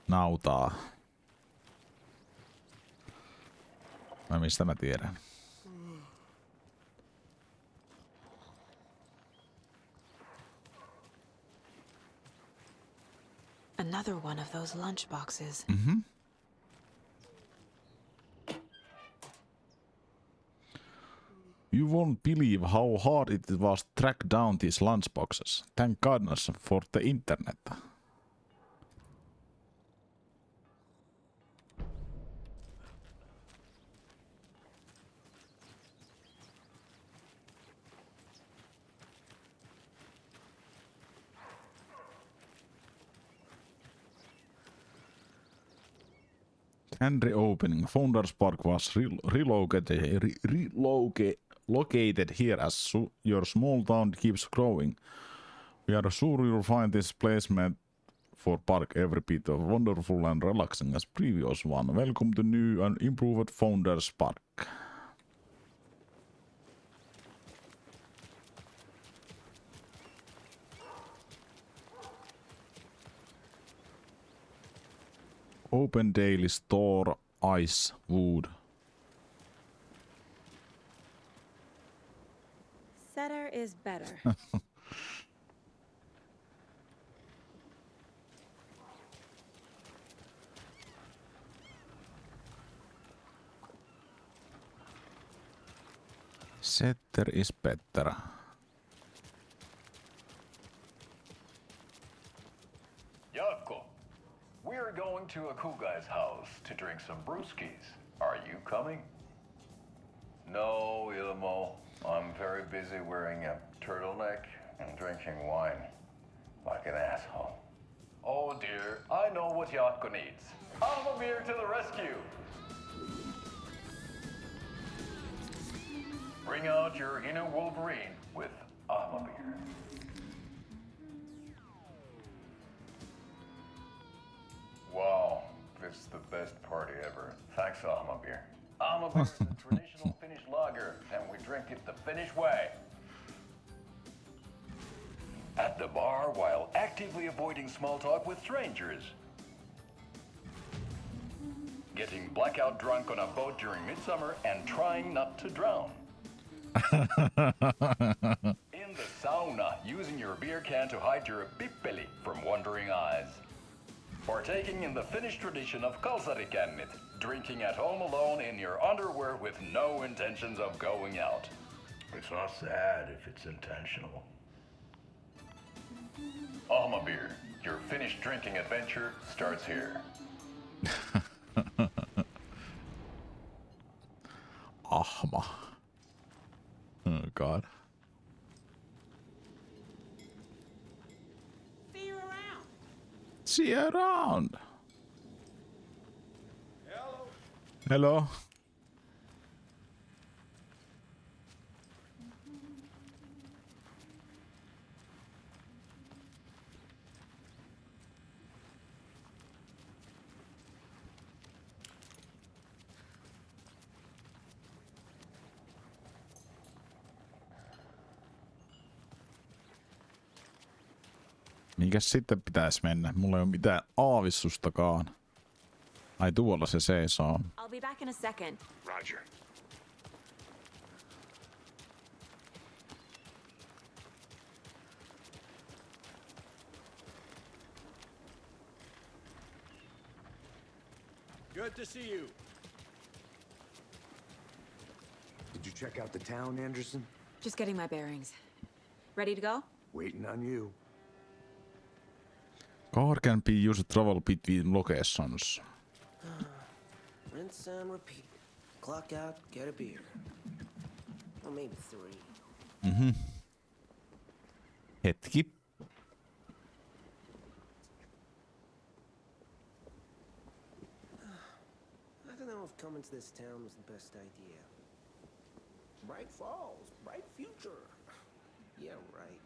nautaa. Vai mistä mä tiedän? Another one of those lunch boxes. Mm-hmm. You won't believe how hard it was to track down these lunchboxes. Thank goodness for the internet. And reopening. Founders Park was located here as your small town keeps growing. We are sure you'll find this placement for park every bit of wonderful and relaxing as previous one. Welcome to new and improved Founders Park. Open daily store ice wood. Setter is better. Setter is better. Jaakko, we're going to a cool guy's house to drink some brewskis. Are you coming? No, Ilmo. I'm very busy wearing a turtleneck and drinking wine like an asshole. Oh dear, I know what Jaakko needs. Almamir to the rescue! Bring out your inner Wolverine with Almamir. Wow, this is the best party ever. Thanks, Almamir. Almamir is a traditional Finnish lager, and we drink it the Finnish way. At the bar while actively avoiding small talk with strangers. Getting blackout drunk on a boat during midsummer and trying not to drown. In the sauna, using your beer can to hide your pippeli from wondering eyes. Partaking in the Finnish tradition of kalsarikännit, drinking at home alone in your underwear with no intentions of going out. It's not sad if it's intentional. Almabir, your Finnish drinking adventure starts here. Ahma. Oh god. See you around. Hello. Hello. Mikäs sitten pitäisi mennä? Mulla ei ole mitään aavistustakaan. Ai tuolla se seisoo. I'll be back in a second. Roger. Good to see you. Did you check out the town, Anderson? Just getting my bearings. Ready to go? Waiting on you. Car can be used to travel between locations. Rinse and repeat. Clock out, get a beer. Or maybe 3. Hetki. I don't know if coming to this town was the best idea. Bright Falls, bright future. Yeah, right.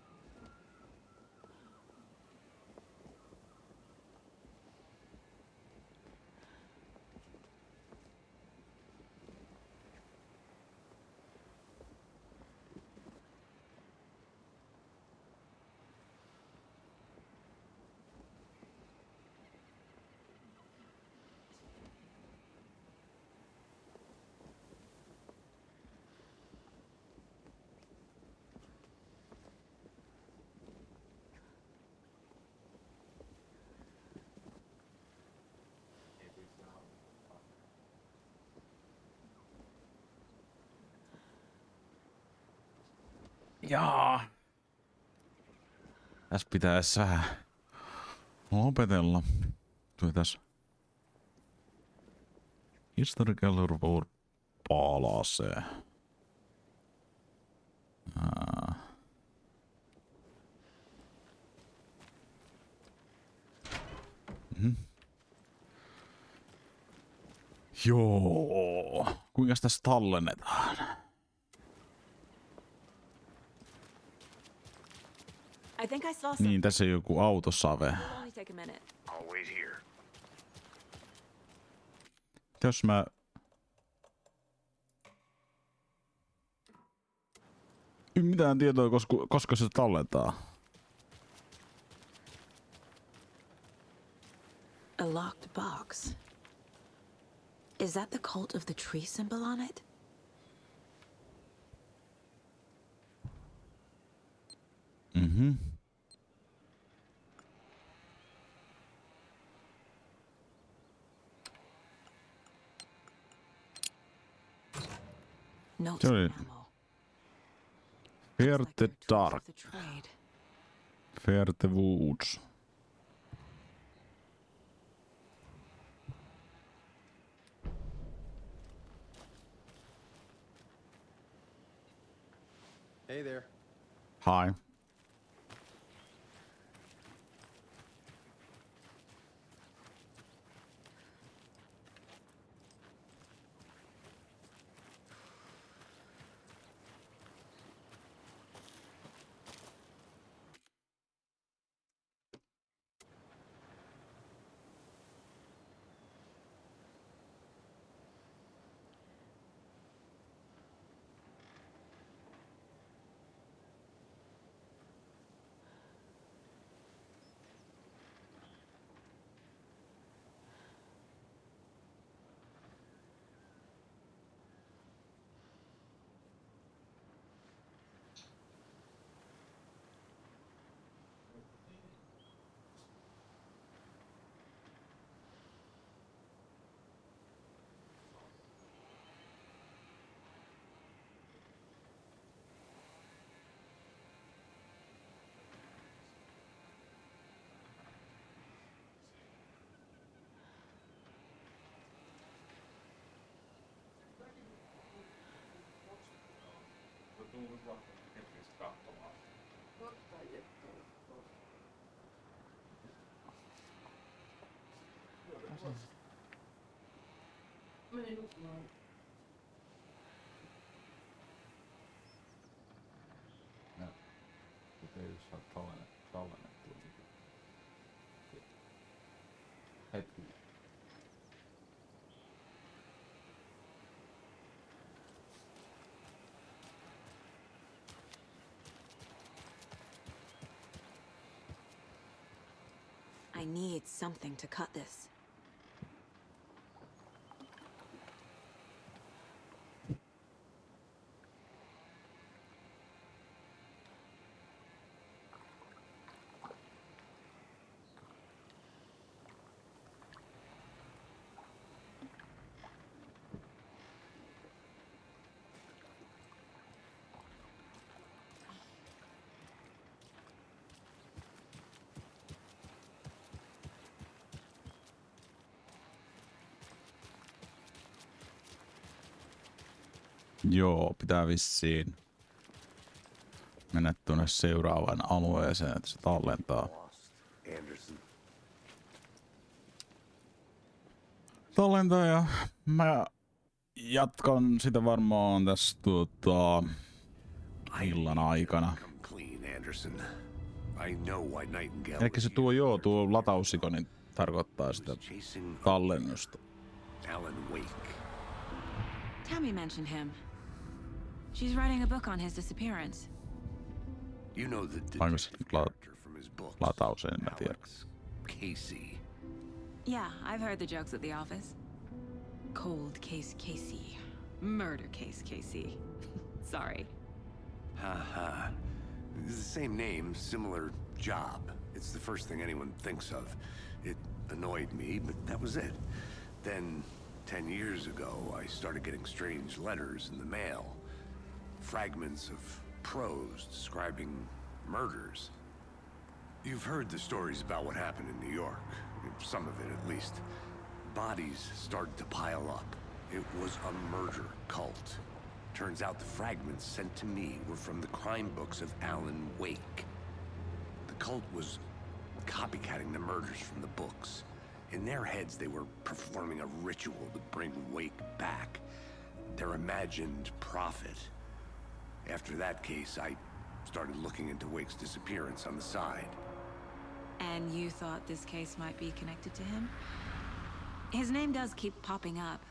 Jaa. Tässä pitäisi vähän opetella. Tuli tässä. Historical report palasee. Joo. Kuinkas tässä tallennetaan? I think I saw some. Niin, tässä on joku autosave. It'll only take a minute. I'll wait here. Jos mä... Ei mitään tietoa, koska se tallentaa. A locked box. Is that the cult of the tree symbol on it? Notes Se oli... and ammo. Fear Looks the like they're tools dark. of the trade. Fear the woods. Hey there. Hi. Hetki. I need something to cut this. Joo, pitää vissiin mennä tuonne seuraavaan alueeseen, että se tallentaa. Tallentaa ja mä jatkan sitä varmaan tässä illan aikana. Eli se tuo latausikoni tarkoittaa sitä tallennusta. Tammy mentioned him. She's writing a book on his disappearance. You know the Onko se from his books. lataus, en mä tiedä. Casey. Yeah, I've heard the jokes at the office. Cold case Casey. Murder case Casey. Sorry. Ha. It's the same name, similar job. It's the first thing anyone thinks of. It annoyed me, but that was it. Then, 10 years ago, I started getting strange letters in the mail. Fragments of prose describing murders. You've heard the stories about what happened in New York. Some of it, at least. Bodies started to pile up. It was a murder cult. Turns out the fragments sent to me were from the crime books of Alan Wake. The cult was copycatting the murders from the books. In their heads, they were performing a ritual to bring Wake back. Their imagined prophet. After that case, I started looking into Wake's disappearance on the side. And you thought this case might be connected to him? His name does keep popping up.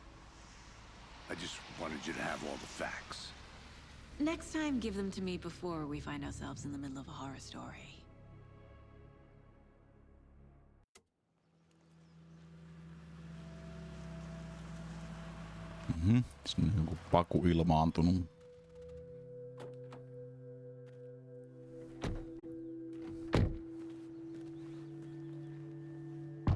I just wanted you to have all the facts. Next time, give them to me before we find ourselves in the middle of a horror story. Sinne on joku paku ilmaantunut.